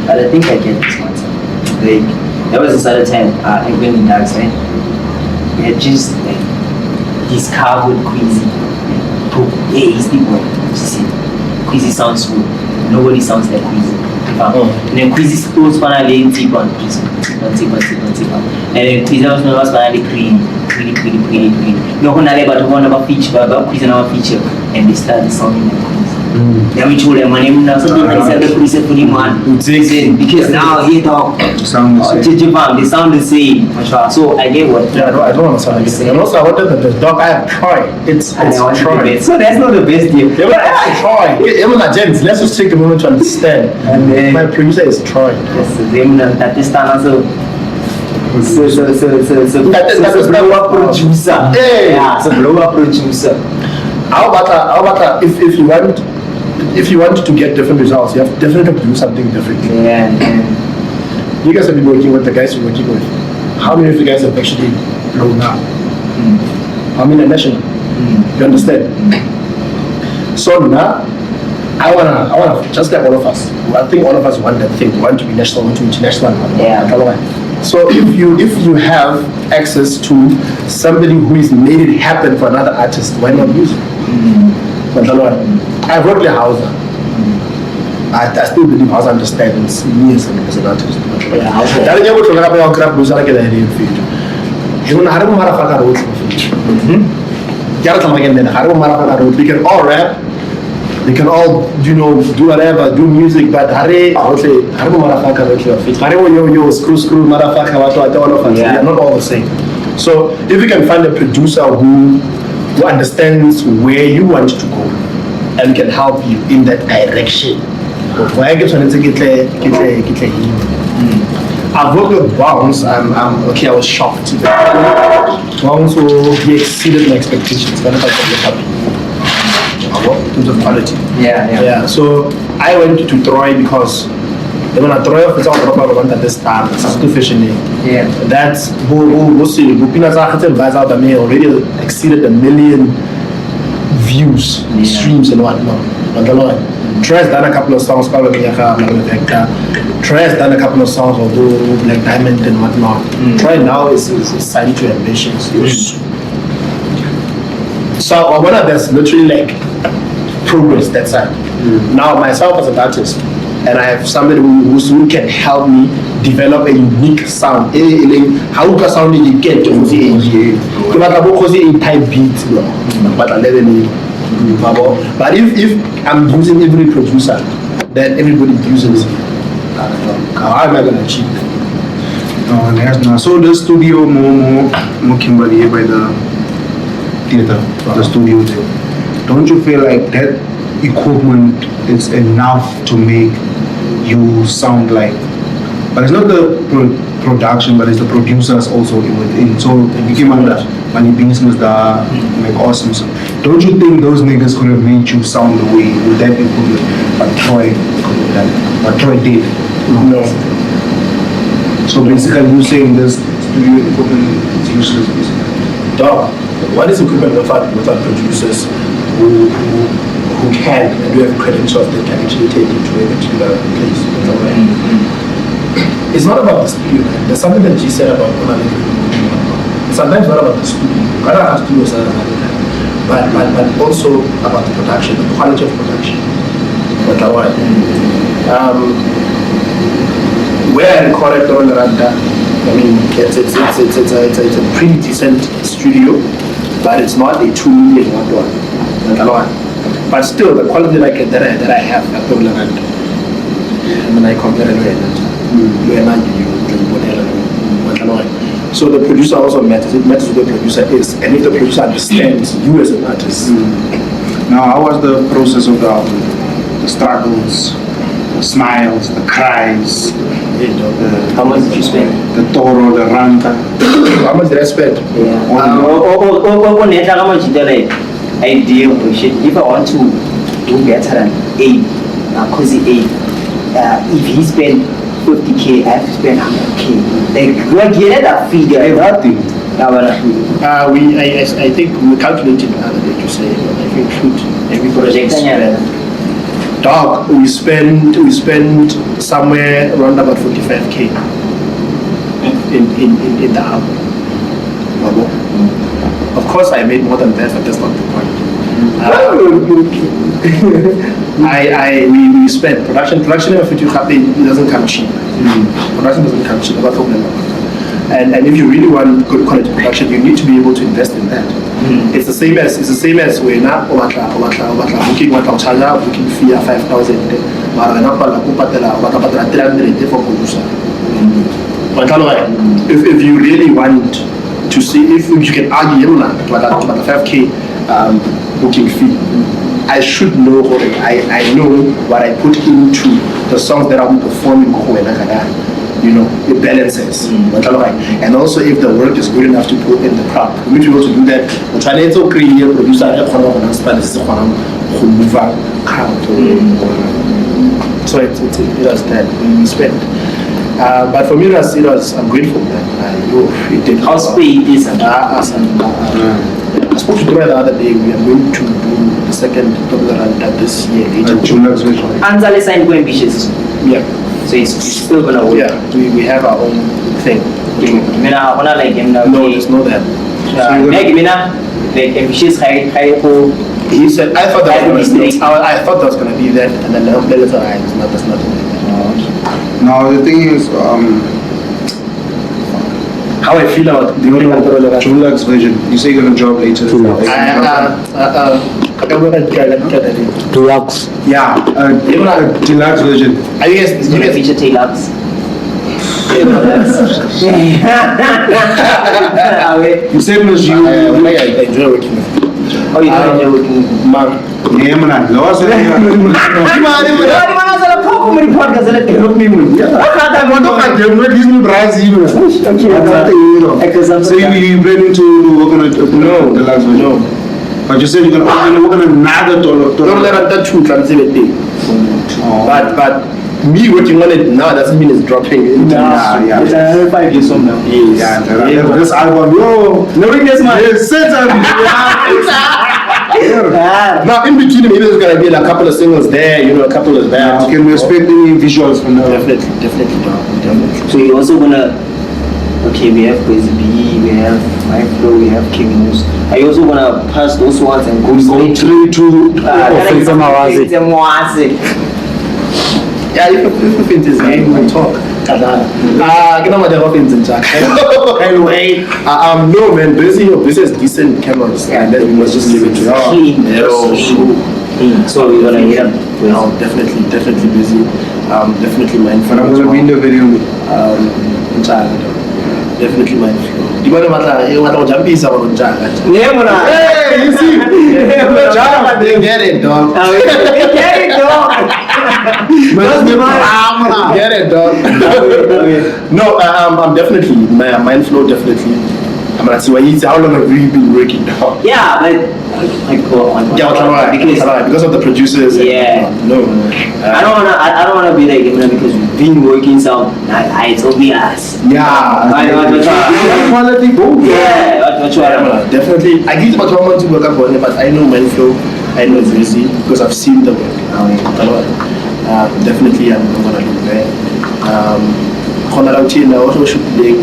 But I think I get this one. Like, there was this other time, I went in Dark Side. We had just like discovered Kgosi. Hey, he's the boy. She said, Kgosi sounds good. Nobody sounds like Kgosi. And then Kgosi spoke finally in Tipa. And then Kgosi was finally pretty. No one ever to one of a feature, but Kgosi and our feature. And they started sounding like Kgosi. Then we told them, my name is also the police for him, man. Because now he talk. Sound the same. They sound the same. So I get what. Yeah, I don't want to sound like this. And also, I wanted the best dog. I have Troy. It's Troy. So that's not the best deal. Yeah, but it's Troy. Even like gents, let's just take a moment to understand. And then my producer is Troy. yes, that this time also. So That's a blow-up producer. Hey. Yeah, it's a blow-up producer. How about if you want to get different results, you have definitely to do something different. Yeah. You guys have been working with the guys you're working with. How many of you guys have actually blown up? I mean, national. You understand? So now, I wanna just like all of us. I think all of us want that thing. We want to be national, want to be international. Yeah. So if you have access to somebody who has made it happen for another artist, why not use it? I worked with Hausa. I still believe Hausa understands me as an artist. We can all rap. We can all, do whatever, do music, but screw, motherfucker, all of us. We are not all the same. So if you can find a producer who understands where you want to go and can help you in that direction. I've worked with Bounce. I was shocked. Bounce, he exceeded my expectations. In terms of quality. Yeah. So I went to Troy because when I Troy off, it's all about at this time. It's too fishing. Yeah. That's who see Bupina's already exceeded 1 million views, streams and whatnot. Troy has done a couple of songs, Troy has done a couple of songs of Black Diamond and whatnot. Troy now is signed to Ambitions. So one of there's literally like progress that side. Now myself as an artist, and I have somebody who can help me develop a unique sound. How can sound you get to type beat, but if I'm using every producer, then everybody uses it. How am I gonna achieve it? No, there's not. So the studio more Kimberley by the theater, the studio there. Don't you feel like that equipment is enough to make you sound like? But it's not the production, but it's the producers also within. So you came under money business that make awesome. So don't you think those niggas could have made you sound the way with that equipment? But Troy could have done it. But Troy did. No. So basically, you saying this studio equipment is useless, basically. Dog, what is equipment without producers who can and do have credentials that can actually take you to a particular place? You know, right? It's not about the studio, man. There's something that G said about sometimes not about the studio. I don't have studios but also about the production, the quality of production. But where I recorded on Randa, I mean, it's a pretty decent studio, but it's not a 2 million one. But still, the quality that I have at Randa, when I compare it with so the producer also matters. It matters who the producer is, and if the producer understands you as an artist. Now, how was the process of the album? The struggles, the smiles, the cries. How much did you spend? The Toro, the Ranta. How much did I spend? How much did I idea of shit? If I want to do better than Kgosi if he spent 50K, I have to spend 100K. Like, we get that figure. Everything. I think we calculated the other day to say, I think every project dog, we spend somewhere around about 45K in the album. Of course, I made more than that, but that's not the point. We spend production if it doesn't come cheap. Production doesn't come cheap. And if you really want good quality production, you need to be able to invest in that. It's the same as we're not booking fee of 5,000, but we're not 300 for producer. If you really want to see, if you can argue about the 5K booking fee, I should know I know what I put into the songs that I'm performing. You know, it balances. And also if the work is good enough to put in the crowd, we need to be able to do that. We're trying to create a producer who move out crowd. So it was that spent. But for me, it was I'm grateful, man. It did. How speed is I spoke to Troy the other day. We are going to do the second run this year. Answer less and go ambitious. Yeah. So it's still gonna work. Yeah. We have our own thing. No, there's no that. Like ambitious He said, I thought that was gonna be that, and then the later that's not. Now the thing is, how I feel about the Taylux version. You say you're gonna drop later. Taylux. Yeah, Taylux version. I guess you can feature Taylux. You said was you. I enjoy working with you. Oh, you enjoy working with Mark. Yeah, man. Lost it. So you planning to work on the last one? No. But you said you're gonna work on another But me working on it now doesn't mean it's dropping. Yeah. It's another 5 years from now. Yes. Yeah. This album, nobody gets money. Now in between maybe there's gonna be a couple of singles there, a couple of that. Can we expect any visuals from now? Definitely. So you're also gonna, we have Kgosi B, we have My Flow, we have Kgosi. Are you also gonna pass those ones and go straight to yeah, if it is game, we'll talk. Anyway, no man, this is decent cameras, and then we must just leave it to clean. So we're gonna hit up. Definitely busy. Definitely mindful. But I'm gonna be in the video. definitely mindflow. Di mana mata jampisa or jaga. Yeah, man. Hey, you see? They get it, dog. Get it, dog. Get it, dog. No, I'm definitely mindflow. Definitely. I'm gonna see what you how long have you been working now? Yeah, but like because of the producers. Yeah. No. I don't wanna be like because we've been working so it's obvious. Yeah. Quality go. Yeah, Definitely. I give about 1 month to work up on it, but I know mindflow. I know it's easy because I've seen the work. Definitely, I'm gonna look there. I also should be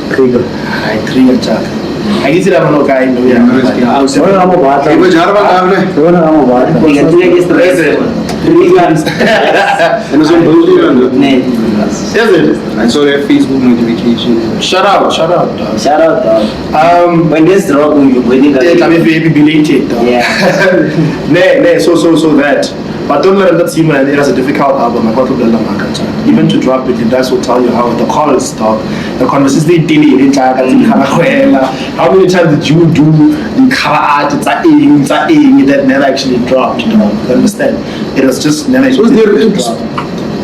trigger check. I guess I'm not guy. I saw that Facebook notification. Shout out. When this drop, we're waiting. Belated. Yeah. So that. But don't let that seem like it has a difficult album. I got to the market. Even to drop it, that's what tell you how the calls talk, the conversations they daily how many times did you do the color art, it's that never actually dropped, you know. You understand? It was just never actually dropped.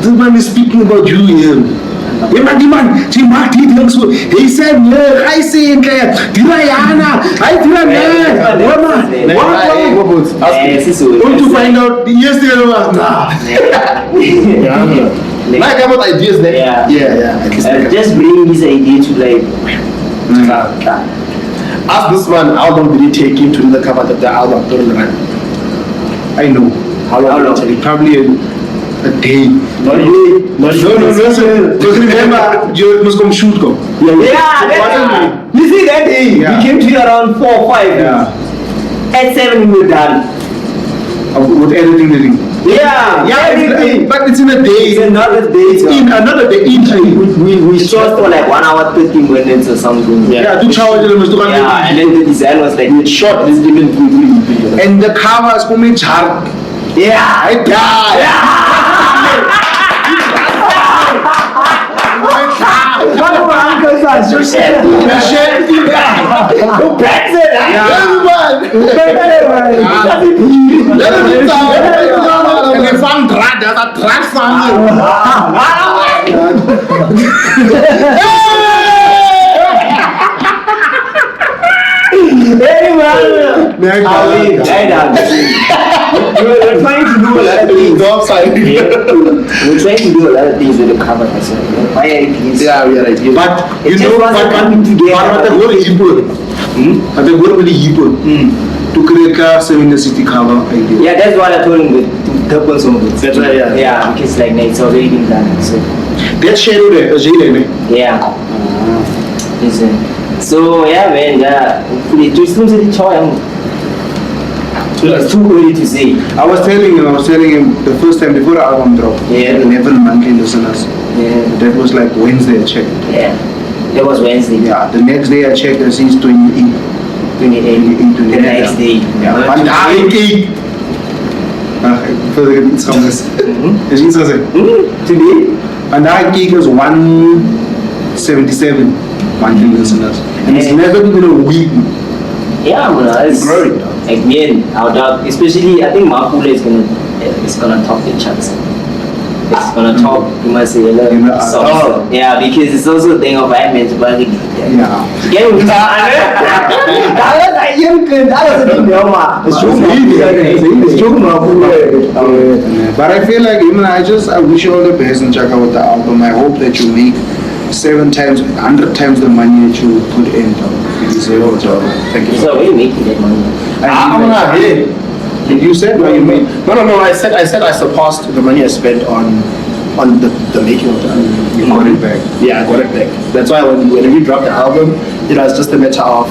This man is speaking about you here. He said, I say, Diana, I want to find out yesterday. Like about ideas there. Yeah. Just bring this idea to like. Ask this man how long did it take him to do the cover of the album? I know. How long? Probably a day. No, sir. Because remember, you must come shoot go. Yeah, you see that day? Yeah. We came to you around 4 or 5. Yeah. At 7 we were done. With editing the thing. Yeah, everything. But it's in a day. It's another day. It's in another day. We shot for like 1 hour 30 minutes or something. Yeah, to charge them. Yeah, and then the design was like it's short. It's even good. And the cover is coming sharp. Yeah. One of my uncles are so shady. Who backs it? And they found drag, there's a drag family. Hey man, we're trying to do a lot of things. We're trying to do a lot of things with the cover. Yeah, we are right. But you know, but the whole people, but the whole people to create cars in the city cover idea. Yeah, that's what I told him with the person. That's right, yeah. Yeah, because like it's already been done. So that shadow there, yeah. So yeah, man, it's too early to say. I was telling him the first time before the album dropped. Yeah. 11 monthly listeners. Yeah. That was like Wednesday I checked. Yeah. That was Wednesday. Yeah. The next day I checked and it's 28. 28. The next day. Yeah. And I cake. Further it's commerce. Today? And our cake was 177 monthly listeners. And it's never been a week. Yeah, man, it's growing. Like me and our dog, especially I think Mapula is gonna top the charts. It's gonna top, you must say, yeah, because it's also a thing of I meant to buy But I feel like I wish you all the best and check out the album. I hope that you make 7 times, 100 times the money that you put in. Thank you. So we're making that money. And you said what you made? No. I said I surpassed the money I spent on the making of the album. You got it back. Yeah, I got it back. That's why when we dropped the album, it was just a matter of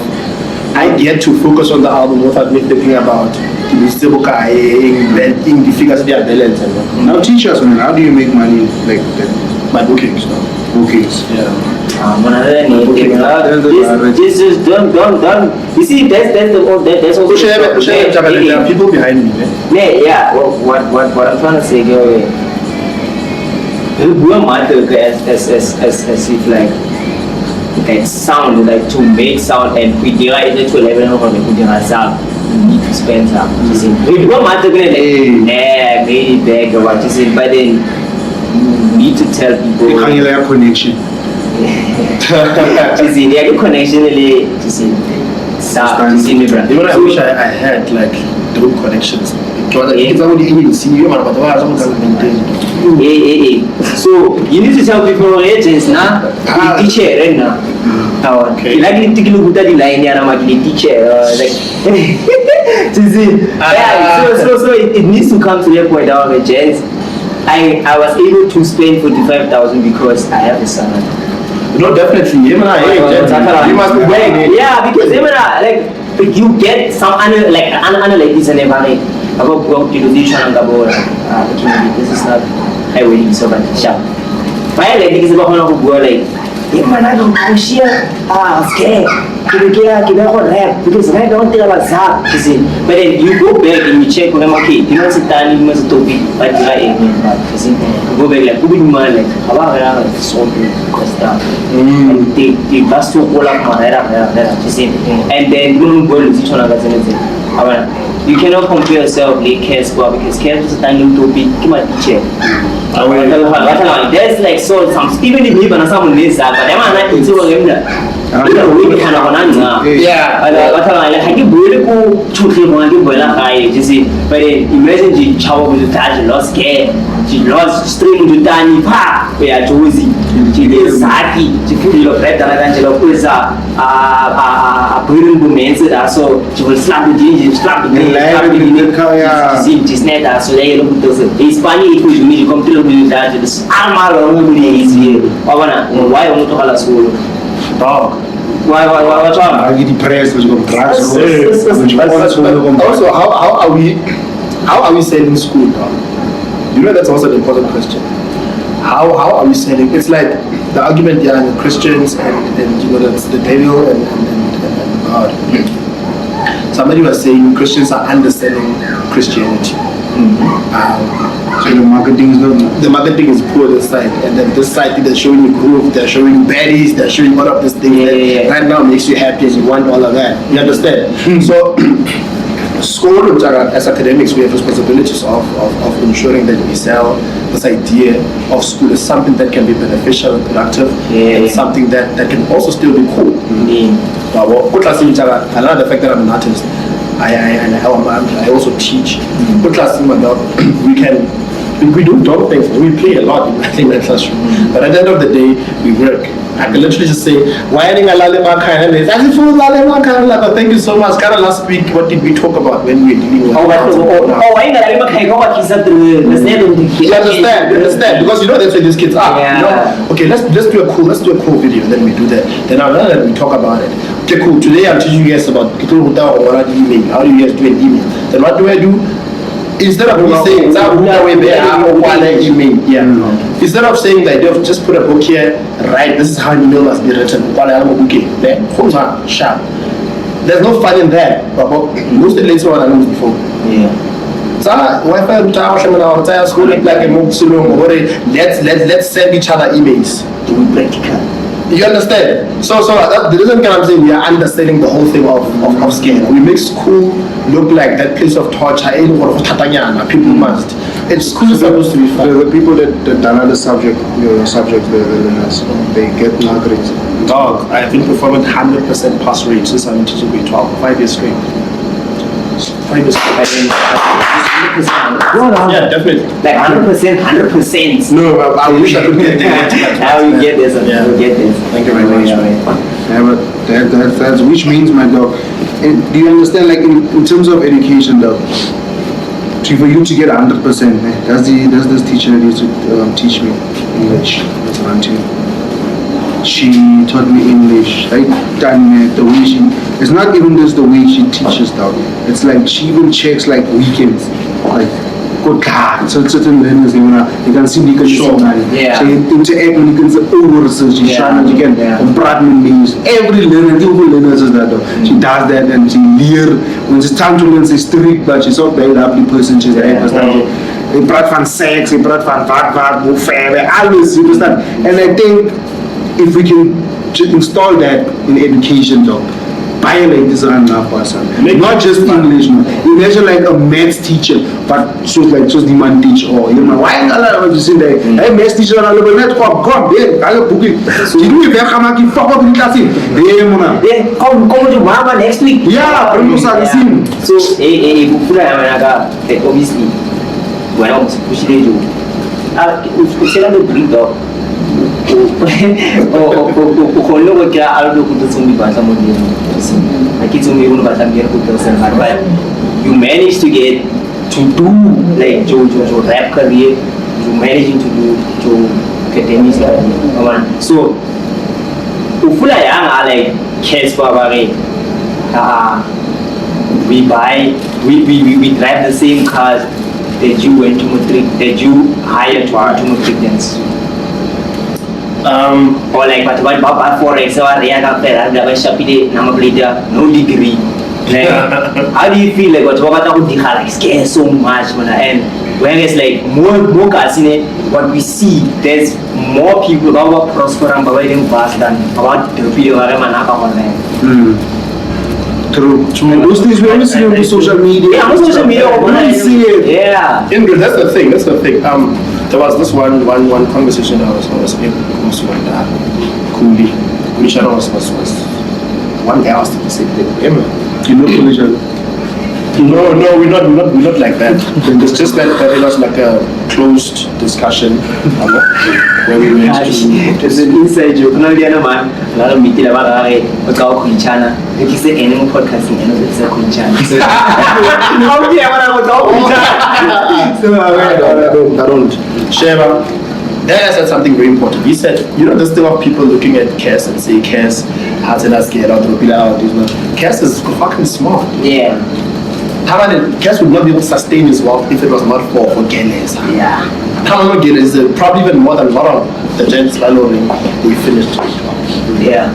I get to focus on the album without me thinking about the figures they are balance. Now teach us, man, how do you make money like that? My bookings now. Bookings. Yeah. Just don't. You see, that's also. There are people behind me, man. Yeah. What I'm trying to say, girl. we matter as if like sound, like to make sound and we divide it to 11 or we sound. You need to spend some. We don't matter like maybe bag or what you say, but then you need to tell people. You can't have connection. To see the connection, to see. Even I wish I had like dope connections. It's already in the see you, but I don't so you need to tell people agents now. Teacher right now. Okay. Like you take a look at the line and I'm teacher like. So it needs to come to the point of agents. I was able to spend 45,000 because I have a son. No, definitely. You must be weighing. Yeah, because like you get some analytics and everything about go to the channel about this is not I will so much sharp. My analytics is about how to go like I don't share scared. Because I don't tell about that. But then you go back and you check on them, okay, you know, it's a tiny, you must topic, but you go back like, good man, like, how about so Costa? They must all up my head, and then you go to each other. You cannot compare yourself with Care Squad because Care is a tiny topic. Come on, teacher. There's like so some Stephen Bieber and someone needs that, but I'm not into him. Yeah, I can beautiful to but imagine the child with the touch lost care. She lost string to Danny Pa. We are Kgosi. She is Stukkie. She put your bread and Angela was a brilliant woman. So she will slap the ginger, slap the car. She's net, so they look at it's funny if you come to the that. I'm all easy. Why don't you call us school? Dog. Why? I get depressed when you go drugs. Also, how are we selling school, dog? You know that's also an important question. How are we selling? It's like the argument behind the Christians and you know that's the devil and God. Somebody was saying Christians are underselling Christianity. So the marketing is poor this side, and then this side they're showing you growth, they're showing you baddies, they're showing all of this thing that right now makes you happy and you want all of that. You understand? So school as academics we have responsibilities of ensuring that we sell this idea of school as something that can be beneficial and productive and something that can also still be cool. I love the fact that I'm an artist. I also teach. We do dumb things. We play a lot in my classroom. But at the end of the day, we work. I can literally just say, why didn't I thank you so much. Kind of last week, what did we talk about when we were dealing with You understand? Because you know that's where these kids are. You know? Okay, let's do a cool video, then we do that. Then after that we talk about it. Okay, cool. Today I'm teaching you guys about email. How do you guys do an email? Then what do I do? Instead of saying instead of saying the idea of just put a book here, right, this is how an email must be written. Sharp. There's no fun in that. But most of the later on I know before. Let's send each other emails. Do we practical? You understand? So the reason I'm saying we are understanding the whole thing of scale. We make school look like that place of torture. People must. It's school supposed to be fun. The people that don't know the subject, the learners, they get grades. Dog, I've been performing 100% pass rate since I'm teaching grade 12, 5 years straight. 5 years straight. Yeah, definitely. Like 100%. No, I wish I could get that. How you get this? You get this. Thank you very much. Yeah, but that's which means, my dog. Do you understand? Like in terms of education, dog. For you to get 100%, that's this teacher that used to teach me English. That's around you. She taught me English, right? The way it's not even just the way she teaches dog. It's like she even checks like weekends, like so certain learners you can see because she interact when you can say research, she can names. Every learner does that dog. She does that and she when it's time to learn she's strict, but she's not bad lovely person, she's a personality. They praat van seks, they praat van wat, hoe ver, alles, you understand? And I think if we can install that in education job, violate is enough person. Not just English, no. Imagine like a maths teacher, but so like just demand teach or you know why Allah was saying that hey maths teacher na level net come there I book it. You do be come aquí fuck up in class. Hey mona. Yeah, come to Mama next week. Yeah, bring us the same. So bukula managa obviously when I was pushing you. Usela no bring up. Ukholwa kya alokhu kutsumi batla modimo akitsumi uno batla ngena kutosa but you managed to get to do like jo rap career, you managing to do to academics so ufula yang like kids babare we drive the same cars that you went to matric, that you hired to matric dance. Or like but forex or no degree. Like, how do you feel like what like scared so much man? And whereas like more guys in it, what we see there's more people about prosper and fast than about the video True. And those things we only see on the social media. Yeah, on social media. We only see it. Yeah. Ingrid, that's the thing. There was this one conversation I was in Kgosi and Kundi. Kulisha was one guy asked him the same thing. You know Kulisha? No, we're not like that. It's just that it was like a closed discussion where we went to. It's an inside joke. No, the other man. A lot of meeting about a cow Kulichana. If you say animal podcasting, I know it's a Kulichana. How do you have a cow Kulichana? I don't. Sheva, Dad said something very important. He said, you know, there's still people looking at Kes and say Kes has an scared out of Kes is fucking smart. Yeah. Kes would not be able to sustain his wealth if it was not for Genes. Yeah. Genes is probably even more than a lot of the gents they finished. Yeah.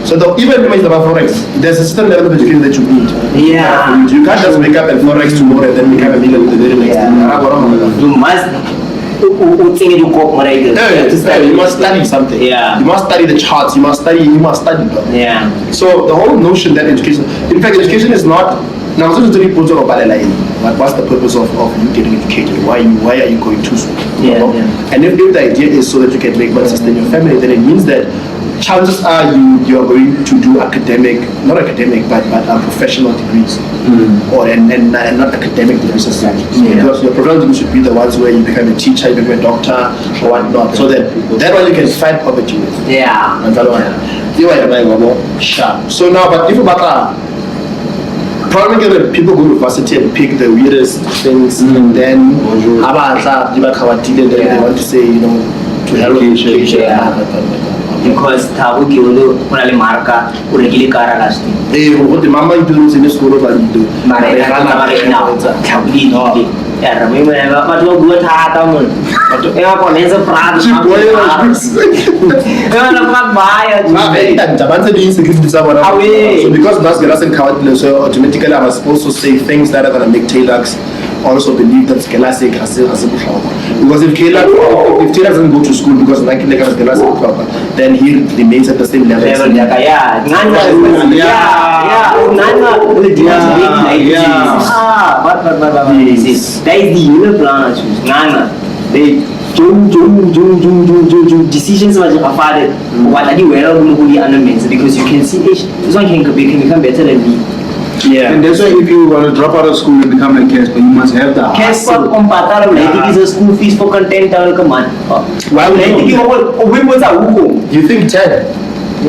So even with the Forex, there's a certain level of education that you need. Yeah. You can't just wake up and Forex tomorrow and then become a million the very next day. You must you must study something. Yeah. You must study the charts. You must study. Yeah. So the whole notion that education, in fact, education is not. Now, what's the purpose of you getting educated? Why are you going to school? Yeah. And if the idea is so that you can make money, sustain your family, then it means that chances are you are going to do not academic, but professional degrees, or and not academic degrees as such. Because your professional degrees should be the ones where you become a teacher, you become a doctor, or whatnot, so that one you can fight poverty with. Yeah. So now, but if you probably get people go to university and pick the weirdest things, and then they want to say, you know, to help education. Because Tabu Kiolo, Punali Marka, Uregili Kara last year. What the mama do in the school of Alido. Yeah, remember, but you go to Hatamun. It's a product. So because that's the last Khwati, so automatically I was supposed to say things that are going to make Taylux also believe that Kgosi has a because if Taylux doesn't go to school because like Kgosi, then he remains at the same level. That is the unit plan. They decisions what are you aware of because you can see this one can become better than me. Yeah. And that's why if you want to drop out of school and become a Casper, you must have the Casper is a school fees for content a month. Why would you think 10?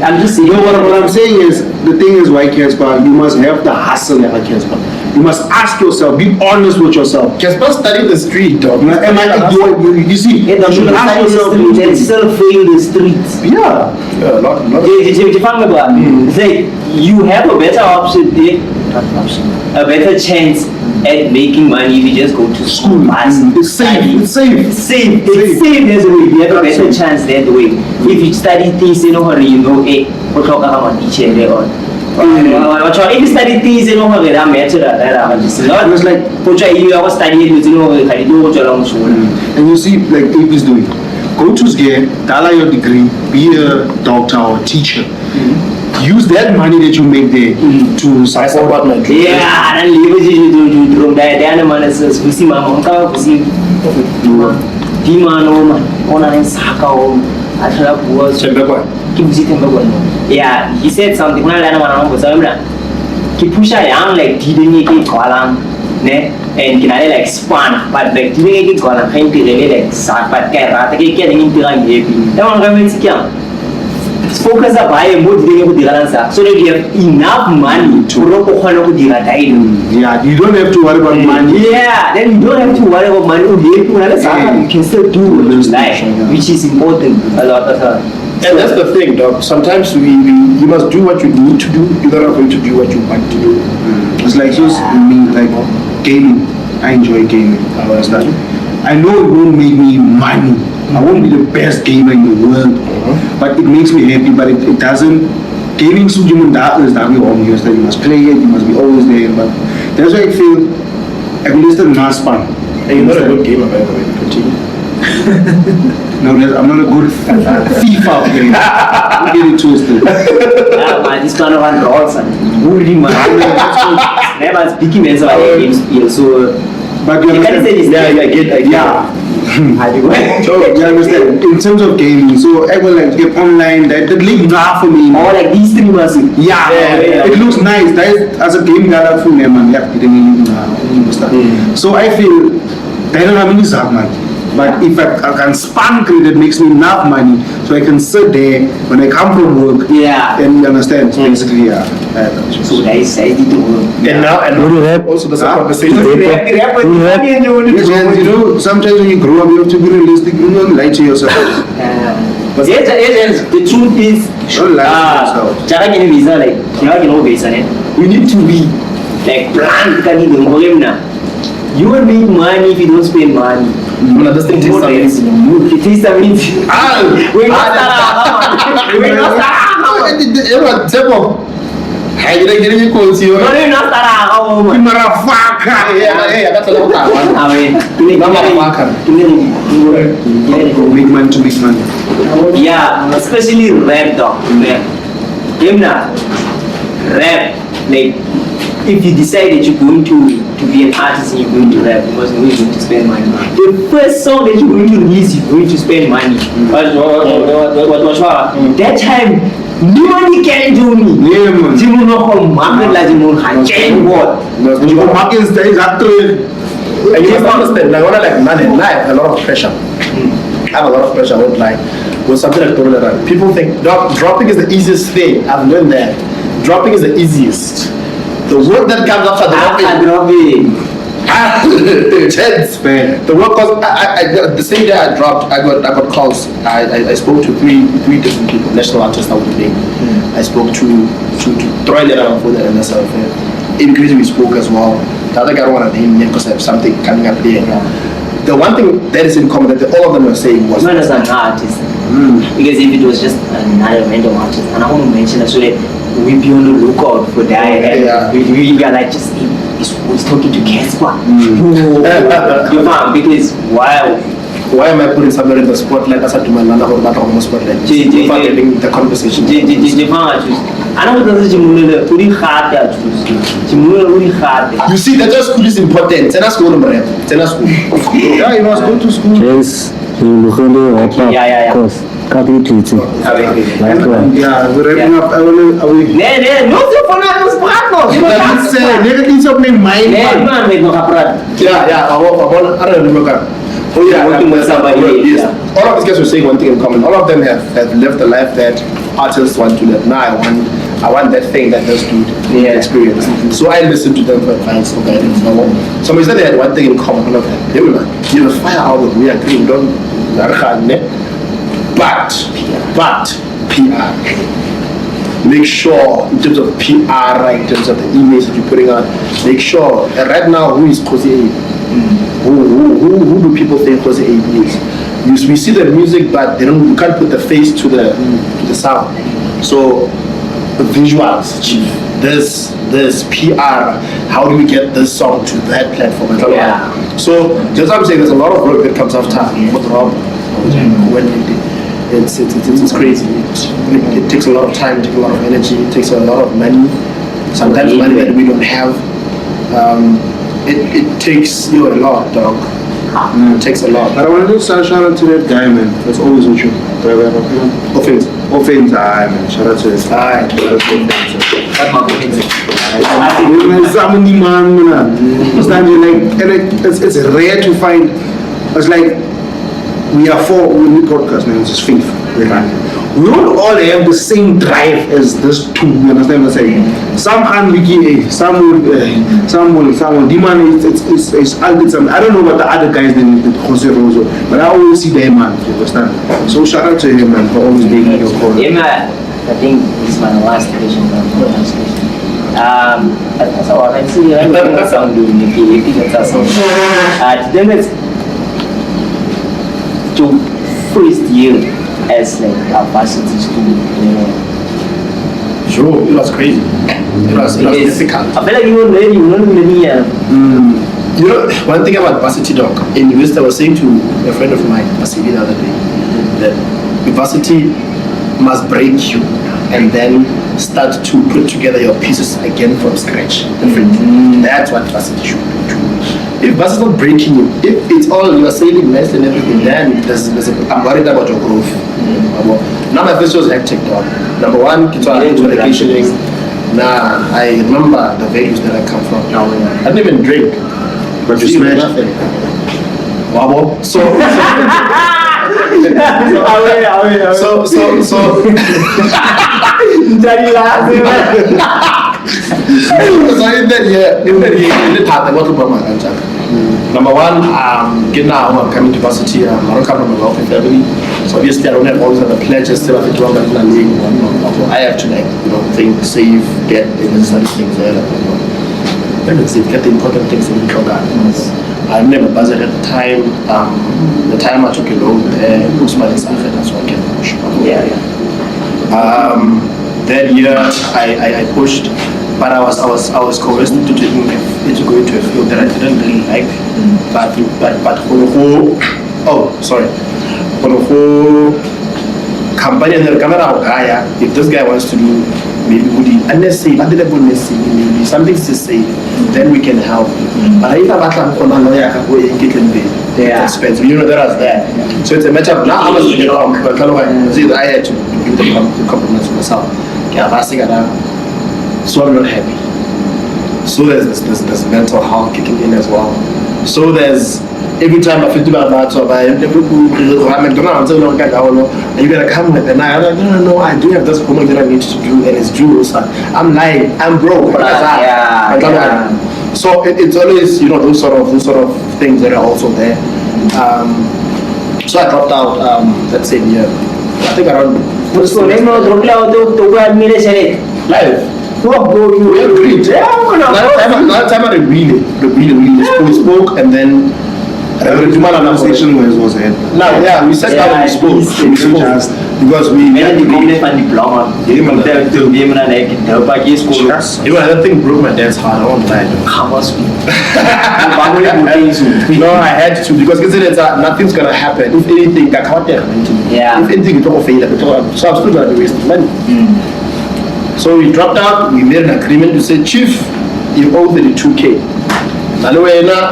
I'm just saying. No, what I'm saying is the thing is why Casper, you must have the hustle of a Casper. You must ask yourself, be honest with yourself. Casper studied the street, dog. You see, you should ask yourself. They still fail the streets. Yeah. It's like you have a better option there, a better chance at making money if you just go to school. It's safe. It's safe. There's a way. You have a better chance that way. If you study things in a hurry, you know, hey, we'll talk about teacher there on. If you study things, you know how they are matter. It was like, I was studying, you know, I do along school. And you see, like Ape is doing, go to school, dollar your degree, be a doctor or teacher. Use that money that you make there to support my dream. Yeah, and leave it to do that. The animal is we see my mom, we see Dimano, Ona Saka, Atala was yeah, he said something. When I learned was he pushed a young like didn't get column, and can I like span, but like didn't get column, can't really like sat, but getting into like that one government. Focus on buying more so that you have enough money to yeah, you don't have to worry about money. Yeah, then you don't have to worry about money. You can still do what you like, which is important a lot of time. And that's the thing, dog. Sometimes you must do what you need to do. You're not going to do what you want to do. It's like just me, like gaming. I enjoy gaming. I know it won't make me money. I won't be the best gamer in the world, but it makes me happy. But it doesn't. Gaming suits you that is that we all use that you must play it, you must be always there. But that's why I feel at least the last fun. And you're not a good gamer, by the way. Continue. No, I'm not a good FIFA player. Don't get it twisted. Yeah, man, this kind of one rolls and really man. Never speaking as about games here, so. But you understand? I get. Yeah. So you understand? In terms of gaming, so I will like get online. That league enough for me. Or like these streamers. Yeah, it looks nice. That is, as a game guy, full name and yeah, so I feel I don't have any money. But if I can spam credit, makes me enough money, so I can sit there when I come from work. Yeah. And you understand? So basically, yeah. So guys, I did the work. And now, and also there's a conversation. You know, sometimes when you grow up, you have to be realistic. You don't lie to yourself. But the truth is, Don't lie to yourself. we need to be like planned. You will make money if you don't spend money. This thing takes some reason. It takes some reason. We're not I didn't get any calls here. we're not Make money to make money. yeah, especially rap dog. Rap, like if you decide that you're going to be an artist and you're going to rap, because you're going to spend money. The first song that you're going to release, you're going to spend money. That time, nobody can do me. Yeah, man. You know how market like you what? You go market is exactly. And you must understand, like, when I like money, I have a lot of pressure. I have a lot of pressure, I won't lie. With something like that, people think dropping is the easiest thing. I've learned that. Dropping is the easiest. The work that comes after dropping. Chance, man. The work, cause I the same day I dropped, I got calls. I spoke to three different people, national artists I would name. I spoke to Troy Lera for the NSL affair. In Kgosi we spoke as well. The other guy I don't want to name because I have something coming up there. The one thing that is in common that all of them were saying was, not as an artist. Because if it was just another random artist, and I want to mention that so that we be on the lookout for that. Yeah. We are like just he's talking to Casper. You know, because why am I putting somebody in the spotlight? That's to my nana or that on the spotlight. Getting the conversation. I know that's really hard. You see, that's just school is important. Tell us school, tell us school. Yeah, you must go to school. Yes, you look on the wrap up. Yeah. Of course. Copy teaching. Like one. Yeah, we're wrapping up. I will. No, for now, it's part You can say, negative something mind. Yeah, I want to remember. Oh yeah, working with somebody. Yes. Yeah. All of these guys were saying one thing in common. All of them have lived the life that artists want to live. Now I want that thing that those dude experience. So I listened to them for advice or guidance. Somebody said they had one thing in common. All of them. They were like, you have a fire album. We agree. Don't. But PR. Make sure in terms of PR, right, in terms of the emails that you're putting out, make sure right now who is Kgosi A? Who do people think Kgosi A is? We see the music, but you can't put the face to the sound. So the visuals, chief. this PR, how do we get this song to that platform? Yeah. So just what I'm saying, there's a lot of work that comes after when it's crazy. It takes a lot of time, it takes a lot of energy, it takes a lot of money. Sometimes money that we don't have. It takes a lot, dog. It takes a lot. But I want to shout out to that guy, man. That's always with you. Offense, man. Shout out to him. It's rare to find. It's like we are four when we podcast, man. It's just faith. We don't all have the same drive as this two. You understand what I'm saying? Some unlucky, some will demand. It's I don't know what the other guys name is, Kgosi also, but I always see them, man. You understand? So shout out to him, man, for always being in your corner. Yeah, man. I think this is my last question. That's all I see. I'm going to sound doing it. Then let's to first year as like a varsity student. Sure, it was crazy. It was difficult. I feel like you know many. You know, one thing about varsity, dog, in university, I was saying to a friend of mine, Masili, the other day, that varsity must break you and then start to put together your pieces again from scratch. That's what varsity should do. If varsity is not breaking you, if it's all you're sailing nice and everything, then I'm worried about your growth. Now my first was hectic, dog. Number one, it's all education. Nah, I remember the values that I come from. I didn't even drink. But you smashed nothing. Wabo. So number one, I'm coming to varsity. I don't come from a wealthy family, so obviously I don't have all these other pledges. Still, I have to think, save, get, and study things there. Get the important things in the program. I never budget at the time. The time I took a loan there, was my desire, that's why I can push. That year I pushed, but I was convinced to go into a field that I didn't really like. But for the whole company and the camera guy, if this guy wants to do maybe unless maybe something to say, then we can help. But if I'm expensive, that was there. So it's a matter of now I was I had to do the compromise myself. So I'm not happy. So there's this mental health kicking in as well. So there's every time I feel about that, so I'm you're gonna come with and I'm like, no, I do have this homework that I need to do, and it's due. So I'm lying, I'm broke. So it's always those sort of things that are also there. So I dropped out that same year. I think around. Live. We agreed. That time I really spoke, and then the conversation was ahead. We sat down and we spoke because we that thing broke my dad's heart. I won't lie. No, I had to, because nothing's gonna happen. If anything, if anything, so I'm still gonna be wasting money. So we dropped out. We made an agreement to say, Chief, you owe 32K. Now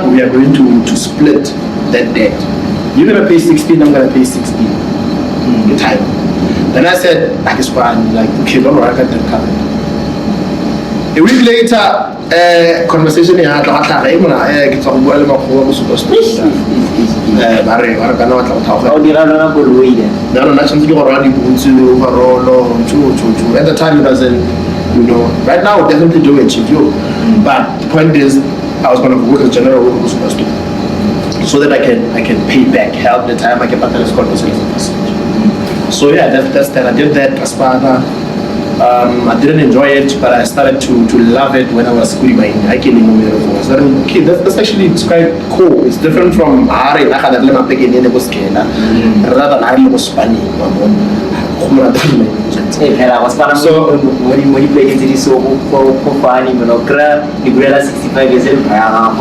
we are going to split that debt. You're gonna pay 16, I'm gonna pay 16. The time. Then I said, okay, don't worry, I got that covered. A week later, conversation in at the time it doesn't, right now definitely do it, but the point is, I was going to work as general worker so that I can pay back, help the time I get back to the school. So yeah, that's that. I did that as part of I didn't enjoy it, but I started to love it when I was schooling my hiking. Okay, that's actually, it's quite cool. It's different from rather than Hari was funny. Phela go spana mo di play tse di so go fani mo kra di bulela 65 years old ya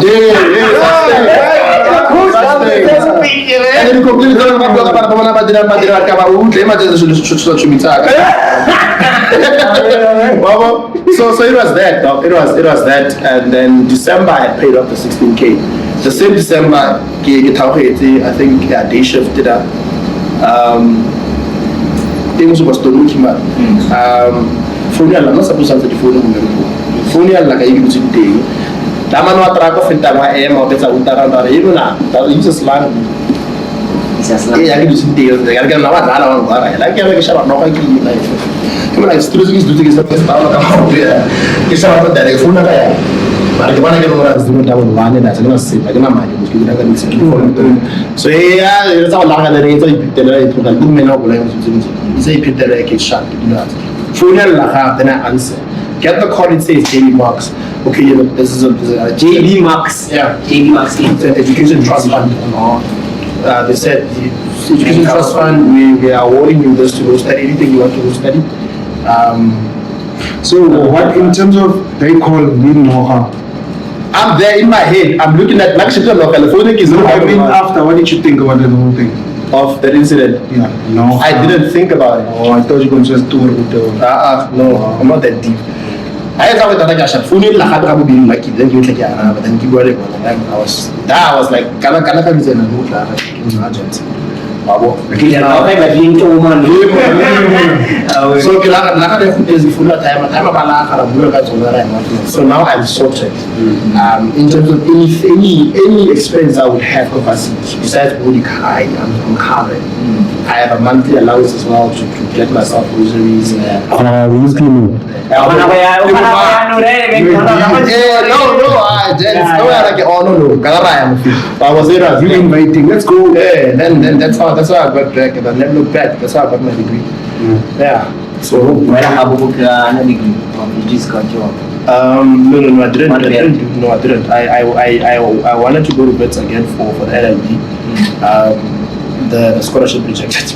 So it was that, dog. It was that, and then December I paid off the 16K. The same December, I think day shift did up. Things was to look him up. Phone I'm not supposed to answer the phone. Phone like I use it day. Taman wa track of intama or better utara you know that is just land. Yeah, I use it day. I can now like I shall not like you like. Come on, exclusive is doing the first hour. It's about that phone. But the one I get over is doing that one and that's not safe. I don't mind. So yeah, it's all long and the range of the good men of the say Peter like shot. Phone then I answer. Get the call, it says JB Marks. Okay, this is a JB Marks. Yeah, JB Marks. It's an education trust fund. They said the education trust fund, we are awarding you this to go study anything you want to go study. So what in terms of they call Moha? I'm there in my head. I'm looking at like California is after what did you think about the whole thing? Of that incident? Yeah. No. I didn't think about it. Oh, I thought you were going to just tour with the no, I'm not that deep. I thought that I should phone in like I would be lucky, then you take it, but then keep worrying about it. I was like, can I come in and move that? So now I'm sorted. In terms of any expense I would have Kgosi, besides body I'm covered. I have a monthly allowance as well to get myself groceries. I was there. You inviting? Let's go. Yeah, then that's how I got back, and I never looked back. That's how I got my degree. Yeah. So when I have a book, degree, you just got your. No, I didn't. I wanted to go to Bets again for the LLB. The scholarship rejected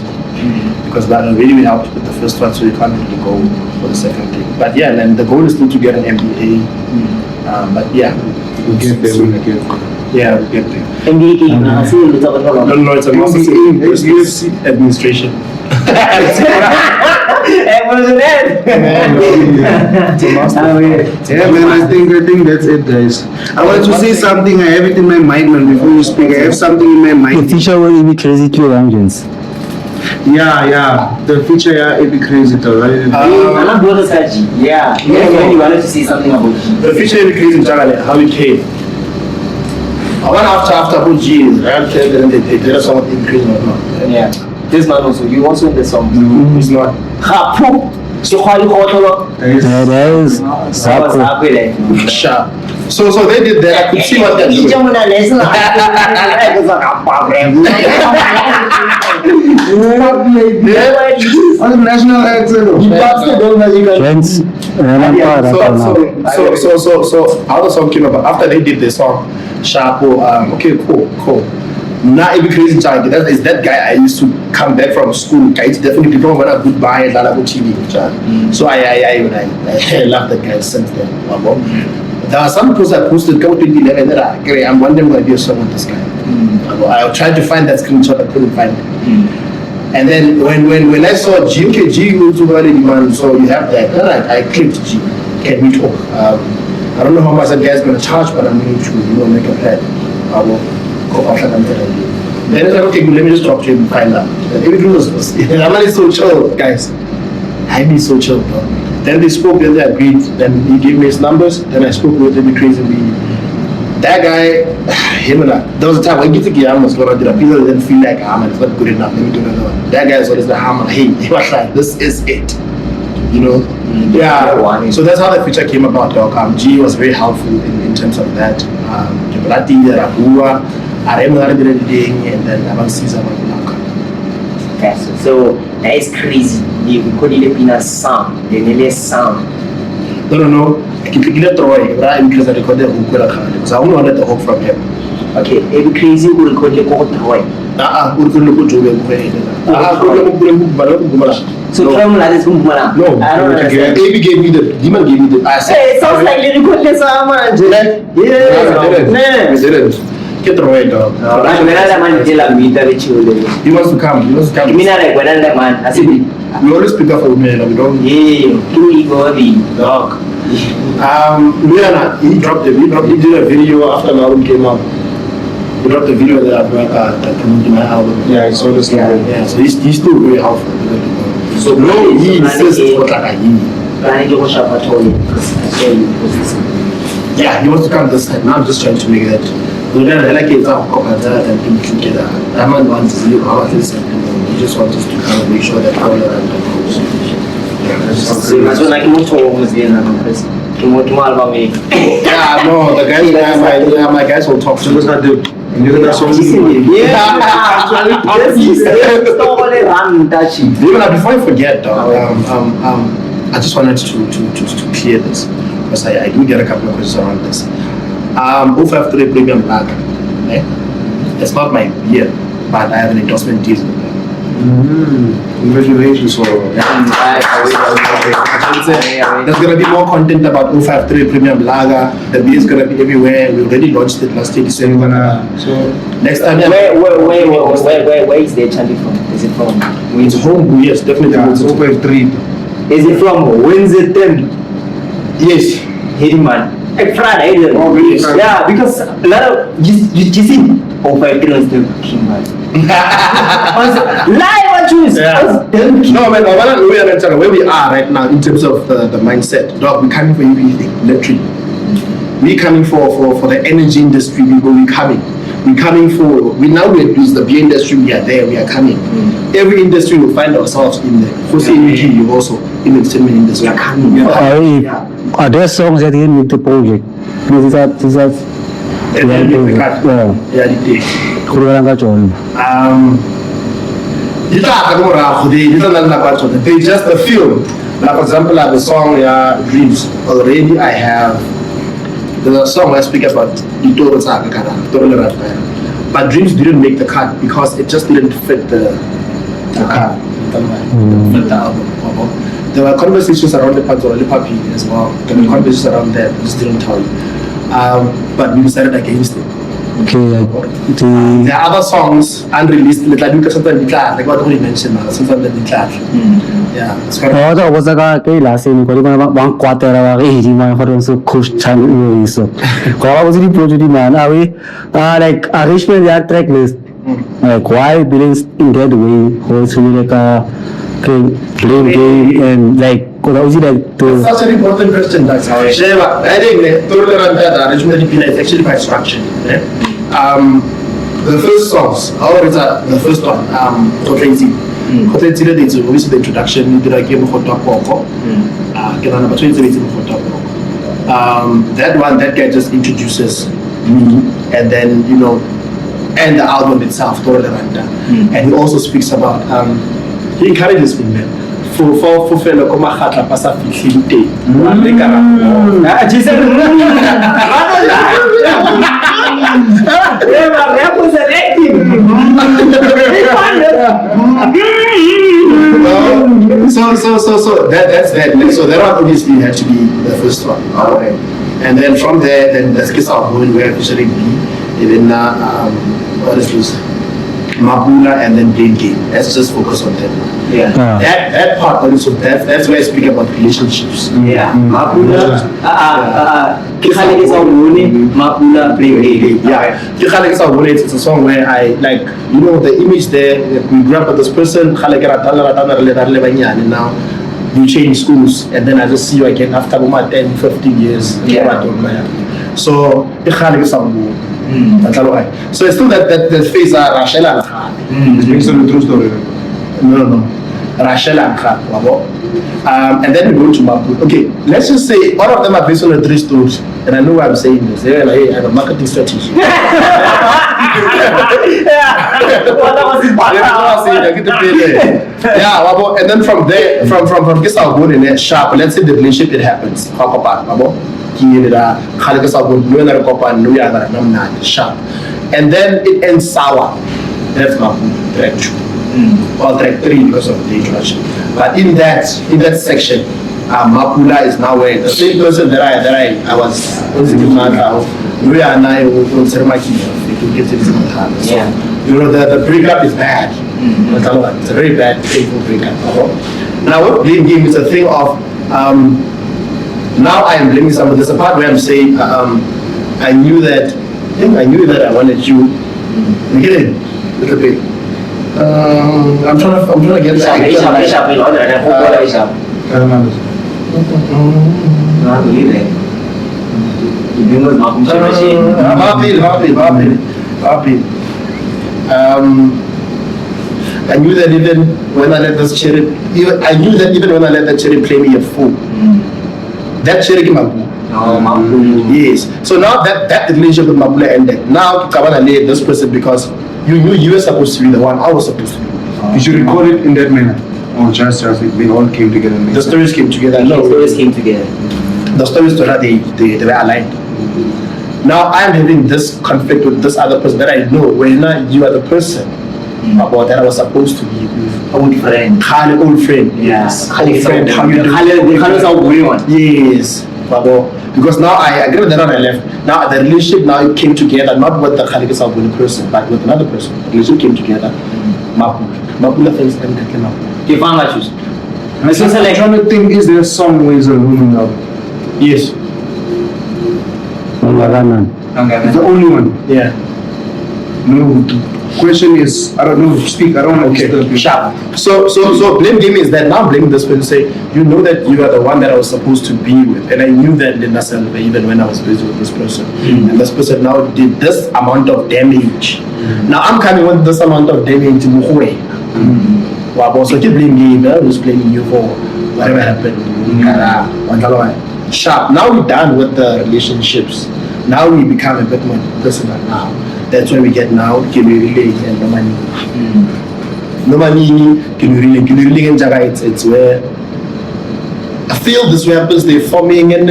because that really helped with the first one, so you can't really go for the second thing. But yeah, and then the goal is still to get an MBA. But yeah, we'll get there when I get there. Yeah, we'll get there. MBA, No, it's a master's in UFC administration. What is it? Yeah, man, I think that's it, guys. I want to say something. I have it in my mind, man. Before you speak, I have something in my mind. The teacher will be crazy to vengeance. Yeah. The future, it'll be crazy, though, right? Yeah. When you wanted to say something about G. The future will be crazy, how it came. I went after about G, I don't care that they did something increase or not. Yeah. This man also, you also in the song. He's not. So how you call That is Sharp. So they did that. I could see what they're doing. On the national accent. So how the song came about after they did the song. Sharp. Okay, cool. Now it be crazy child. That is that guy I used to come back from school. It's definitely people want a goodbye and a good TV. So I love that guy since then. There are some posts I posted come 2011 that I'm wondering why I be a song with this guy. I tried to find that screenshot, I couldn't find it. And then when I saw G, okay, G was already man, so you have that. Then I clicked G. Can we talk? I don't know how much that guy's gonna charge, but I'm going to make a plan. I will go after them. Then I said, okay, let me just talk to him and find out. And everything was I'm not so chill, guys. I be so chill, bro. Then they spoke, then they agreed, then he gave me his numbers, then I spoke with him crazily. That guy, him and I, there was a time when you think I was gonna do that, people didn't feel like man, it's not good enough, let me do another one. That guy is always the hammer, hey, he was like, this is it. You know? Yeah. So that's how the feature came about, dog. G was very helpful in terms of that. And then about Caesar. So that is crazy. You could even a sound, the nearly sound. No. I can get Troy, right? Because I recorded the hook because I only wanted the hook from him. Okay, it'd be crazy who record your code toy. We're going to go to So from like this, No, I don't understand. AB gave me the demon gave me the Hey, it sounds like you record this man. We didn't. Get the right dog. He wants to come. He wants to come. Man, I see. We always pick up for men. We don't. Yeah, too ego, Dog. He dropped it. He did a video after my album came out. He dropped a video that promoted my album. Yeah, I saw this. Yeah. So he's still very helpful. So no, he insists what like yeah, he wants to come this time. Now I'm just trying to make that. We don't like it. And people together. That man wants to live our things. He just wants us to kind of make sure that all around the goes. Yeah, no, the guys, my guys will talk to us. Not do. Even before I forget, I just wanted to clear this because I do get a couple of questions around this. 053 Premium Black, eh? It's not my beer, but I have an endorsement deal with them. Congratulations. There's going to be more content about 053 Premium Lager. The beer is going to be everywhere. We already launched it last year, December. So next time. Where is the chanting from? Is it from? It's home. Yes, definitely. Yeah, it's 053. Is it from Wednesday? Yes. Hitting man. Friday. Oh, really? Yeah, because a lot of you see 053 is the king man. Live or choose? Yeah. No, man, where we are right now in terms of the mindset. Dog, we're coming for everything, literally. We're coming for the energy industry. We're coming. We're coming for. We're the beer industry. We are there. We are coming. Every industry will find ourselves in there. Kgosi you also in the entertainment industry. We are coming. Are there songs that didn't make the project? Is that? Yeah, they did. They just a film. Like for example, I have a song, Dreams. Already I have. There's a song I speak about but Dreams didn't make the cut because it just didn't fit the cut. Fit the album. There were conversations around the Papi as well. There were conversations around that, just didn't tell you. But we decided against it. Okay, there are other songs unreleased, like sometimes like what we mentioned, sometimes they declare. Yeah, it's kind of. Oh, was a guy last year. One quarter of 80 man for them so coach channel. So, I was the project man. Are we like arrangement their track list? Like why didn't in that way? What's really like a blame game and like what was it like to? Such an important question. That's how I think that arrangement is actually quite structured. The first songs, the first one, Khwati. Khwati did obviously the introduction. Did I give that one, that guy just introduces me, and then and the album itself, and he also speaks about he encourages me, man. For fellow koma khatla pasa fihlile so that's that. So that one obviously had to be the first one. Alright. And then from there, then let's get our going where officially be. Even what is this? Mabula and then Blade Game. Let's just focus on that. Yeah. That part also, that's where I speak about relationships. Yeah. Mabula. Kikhale is our Mabula Blade Game. Yeah. Kikhale is our It's a song where I like, the image there. We grew up with this person. And now you change schools, and then I just see you again after about 10, 15 years. Yeah. So Kikhale is our So it's still that phase Rachel It's a true story. No. Rachel and Khwati. And then we go to Mapu. Okay, let's just say all of them are based on the 3 stories. And I know why I'm saying this. They're like, hey, I have a marketing strategy. And then from there, from this I'll go in there sharp. Let's say the relationship it happens. Sharp. and then it ends sour. That's Mapula, track 2. Well, track 3 because of the introduction. But in that section, Mapula is now where the same person that I was we are now on Sermaki to get it in the hand. So, you know, the breakup is bad. It's a very bad, painful breakup. Now, what blame game is a thing of now I am blaming someone. There's a part where I'm saying I knew that I wanted you. You get it? A little bit. I'm trying to get I knew that even when I let that cherry play me a fool. That cherry came up. Yes. So now that relationship with Mapula ended. Now Kabana lay this person because you knew you were supposed to be the one I was supposed to be. Did you record it in that manner? Or just they all came together? The stories came together. No, the stories came together. The stories together, they were aligned. Now I'm having this conflict with this other person that I know when you are the person about that I was supposed to be with. Old friend. Old friend. Yes. Old friend. How you doing? Yes. Because now I agree with that when I left. Now the relationship now came together, not with the Khalik Saubuni person, but with another person. The relationship came together. Mapula things ended. Give on my shoes. I'm trying to think, is there some ways of moving up? Yes. It's the only one. Yeah. No. Question is, I don't know. Speak. I don't know. Okay. Sharp. So blame game is that now I'm blaming this person. Say you know that you are the one that I was supposed to be with, and I knew that Linda Selva even when I was busy with this person, and this person now did this amount of damage. Now I'm coming with this amount of damage in Muhwe. So keep blaming me. I was blaming you for whatever happened. Sharp. Now we're done with the relationships. Now we become a bit more personal now. That's why we get now Kimberley and Nomani. Nomani, Kimberley and Jaga, it's where I feel this happens, they're forming and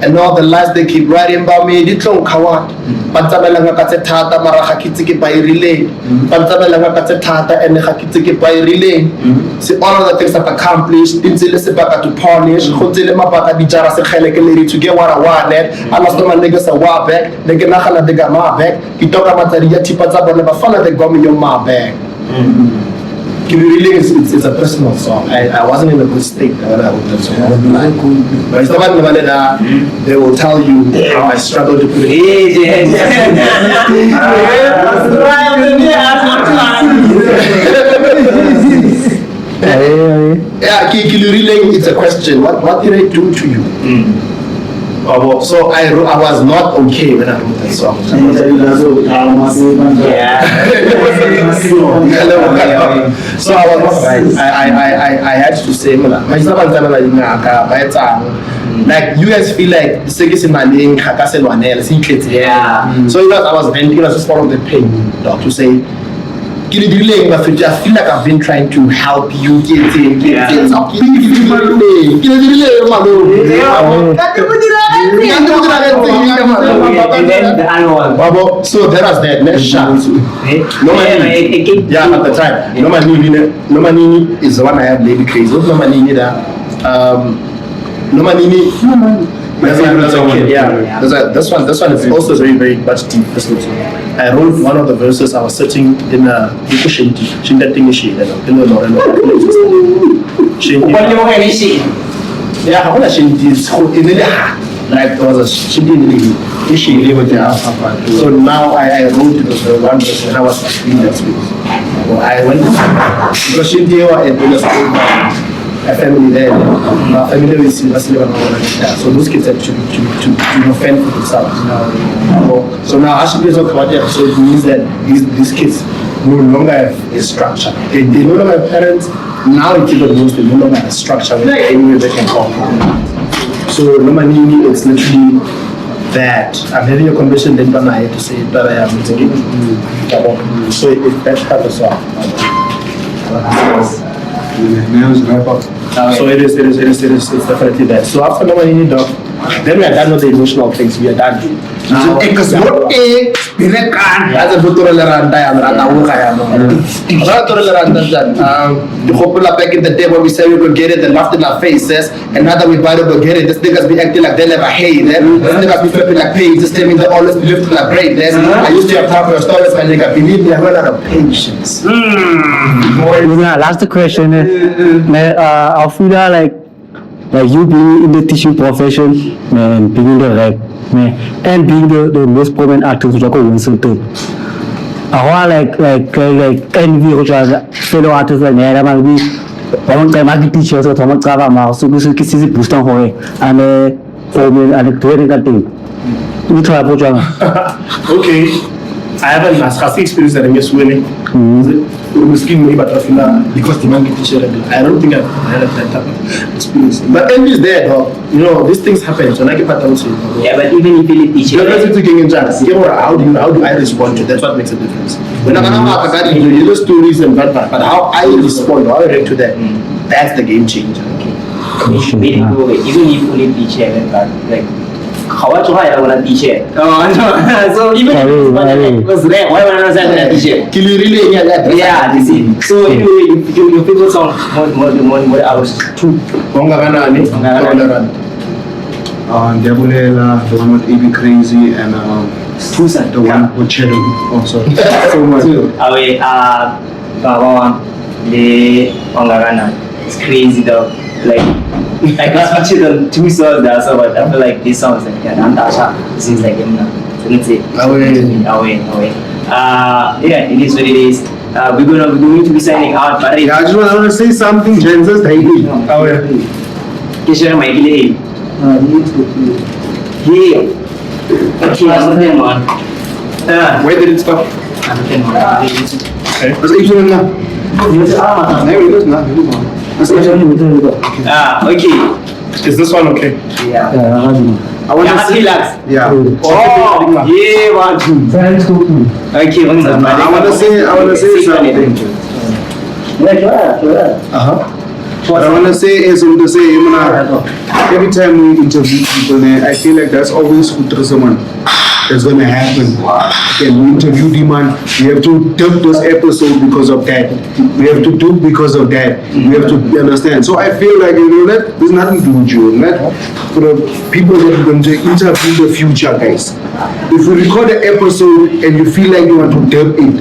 and all the lies they keep writing about me, Kawat. Pantabelanga Katata, Marahakitiki by relay. Pantabelanga Katata and Hakitiki by relay. See all of the things that accomplished, Dinzilesebaka to punish, Hotelemabaka Dijara Sekhelekeli to get what I wanted. I lost my niggas a while back, the Ganakala de Gama back, Kitoka Mataria Tipazaba never follow the gum in your ma bag. It's a personal song. I wasn't in a good state when I wrote that song. But it's not they will tell you how I struggled to put it. Yeah, it's a question. What did I do to you? So I was not okay when I wrote that song. So I had to say, like you guys feel like so I was venting, it was just part of the pain, dog, to say I feel like I've been trying to help you get in. So there was that next shot. Yeah, at the time. Nomanini is the one I have lady crazy. Nomanini yeah. This one is also very, very much deep. I wrote one of the verses. I was sitting in a yeah, I want to like there was a so now I wrote it as one verse when I was in that space. So I went because and a family there, family with so those kids have to fend for themselves. So now actually talk about the episode means that these kids no longer have a structure. They no longer have parents. Now it's even means they no longer have a structure anywhere they can come from. So Nomanini, it's literally that I'm having a conversation then but I have to say it, but I am thinking so that covers off. So it's definitely that. So after Nomanini dog, Then we are done with the emotional things. We are done. Because what a bilekan. As a photo around back in the day when we said we could get it, they laughed in our faces. And now that we buy it, we get it. These niggas be acting like they never hate it. These niggas be flipping like pigs. Just telling me they always be lifting like greatness. I used to have time for your stories, my nigga. Believe me, I have a lot of patience. Last question. I feel like you being in the teaching profession, man, being in the rap, man, and being the most prominent artist which I go Winston. I like envy which are fellow artists like that. I mean, one time I teach so Thomas Trava Mouse, so this is boost on Hawaii and forming and a technical thing. We try to Okay. I haven't mass experience that I'm just winning. Because the monkey teacher, I don't think I've had that type of experience. But envy is there, though. You know, these things happen. So I get part also. Yeah, but even if you teach You're not taking in chance. How do I respond to it? That's what makes a difference. When I'm not you just stories and bad, but how I respond, how I react to that, that's the game changer. even if you only teach like Khwati I want to teach it. So even if it was rare, why would I not teach it? Kill you really? Yeah, you see. So anyway, your favorite song, what hours? Two. Debulela, the one with AB Crazy, and the one with Cheddar also. So much. Away, the Ongarana. It's crazy though. Like I can switch it on two songs there, so but I feel like this song is like Antasha. This is like him now. So let's say away. Yeah, it is what it is. We're going to be signing out, but I just want to say something, Jensen's Daily. Kisha Michael. Yeah. Okay, I'm with him on. Where did it stop? I'm with him on. Okay. What's the issue now? There it is now. Okay. Is this one okay? Yeah. I want to say, Taylux. yeah. Oh, yeah, one. Okay, one second. I want to say something. What I want to say is, every time we interview people, I feel like that's always someone that's going to happen. Okay, we interviewed him, man. We have to dump this episode because of that. We have to do because of that. We have to understand. So I feel like, there's nothing to do with you. For the people that are going to interview the future, guys. If you record an episode and you feel like you want to dump it,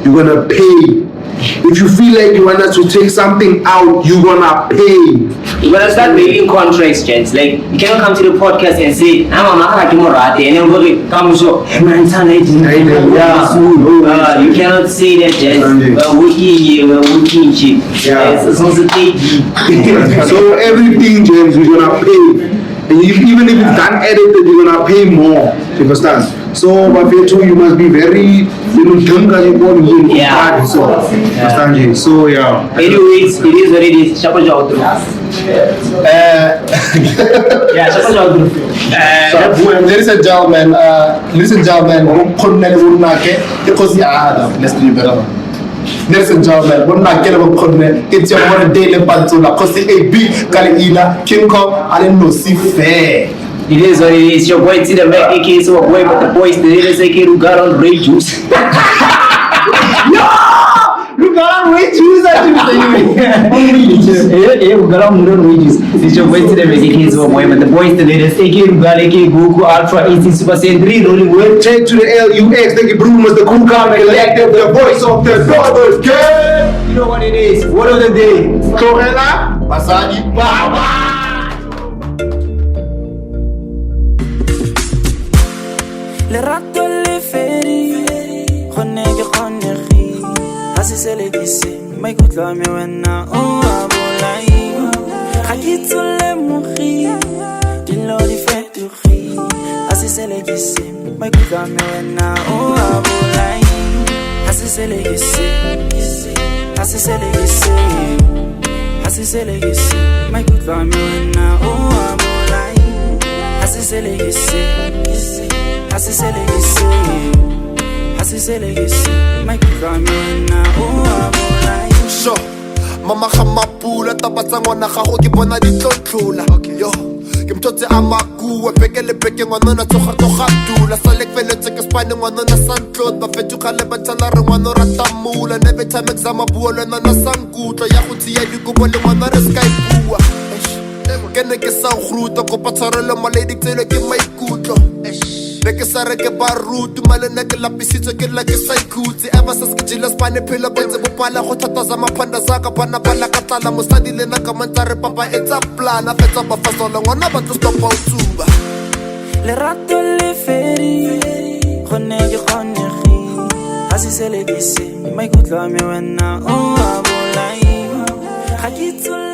you're going to pay. If you feel like you want us to take something out, you're gonna pay. You're gonna start making contracts, gents. Like, you cannot come to the podcast and say, I'm not going to and then we'll come show. You cannot say that, gents. We're working cheap. So everything, gents, we're gonna pay. And even if it's done edited, you're gonna pay more. You understand? So, but you must be very, yeah. So, understand? So, yeah. Anyways, it is what it is. Shapa Jaw through. Yeah, Shapa Jaw through. Ladies and gentlemen, let's do better. Ladies and gentlemen, we're not getting a connect. It's your one daily pantula. Cause the AB, Kalina, King Kong, I didn't know see fair. It is what it is. Your boy, see the back, AK, so boy, but the boys, the little AK, who got on Ray Juice. Yo! Who got on Ray Juice? Yeah, who got on Ray Juice. It's your boy, see the back, AK, so boy, but the boys, the latest AK, who got AK, Goku, Ultra, 18, Super Saiyan 3, rolling with. Take to the LUX, StukkieBroer was the cool comic collective, the voice of the Brothers Gang. You know what it is. What of the day? Torela, Masagi, Baba. Le rato le feri, khonegi, hasi selegisi, maikutlo a me wena o a bolai. Ga ke tsole mogi, dilo di fetogi, hasi selegisi, maikutlo a me wena o a bolai. Hasi selegisi, maikutlo a me wena o a bolai. Hasi selegisi. Sure, mama ga mapula tabatsa ngwana gago ke bona ditlotlola yo ke mthotse a makua beke le beke ngwana na tsoga dula sa le feletse ke spine ngwana na santlot ba fethuga le batla re ngwana rata mula never time exam bua le na sankutlo ya go tsia dikobo le ngwana re sky bua ke ne ke sa gruta go patshwarelo maledi tselo ke maikutlo ke sa re ke barutu male ne ke lapisitswe ke la ke sa ikhutse ever since ke jile spane phela botse bopala go thataza maphanda sa ka bana bala ka tlala mosadi le na ka mantsa re papa etsa plana fetsa ba fasola ngwana ba tlo stopa utsuba lerato le feri gone ke kgonegi ga se sele ke se maikutlo a me wena o a bolai ga ke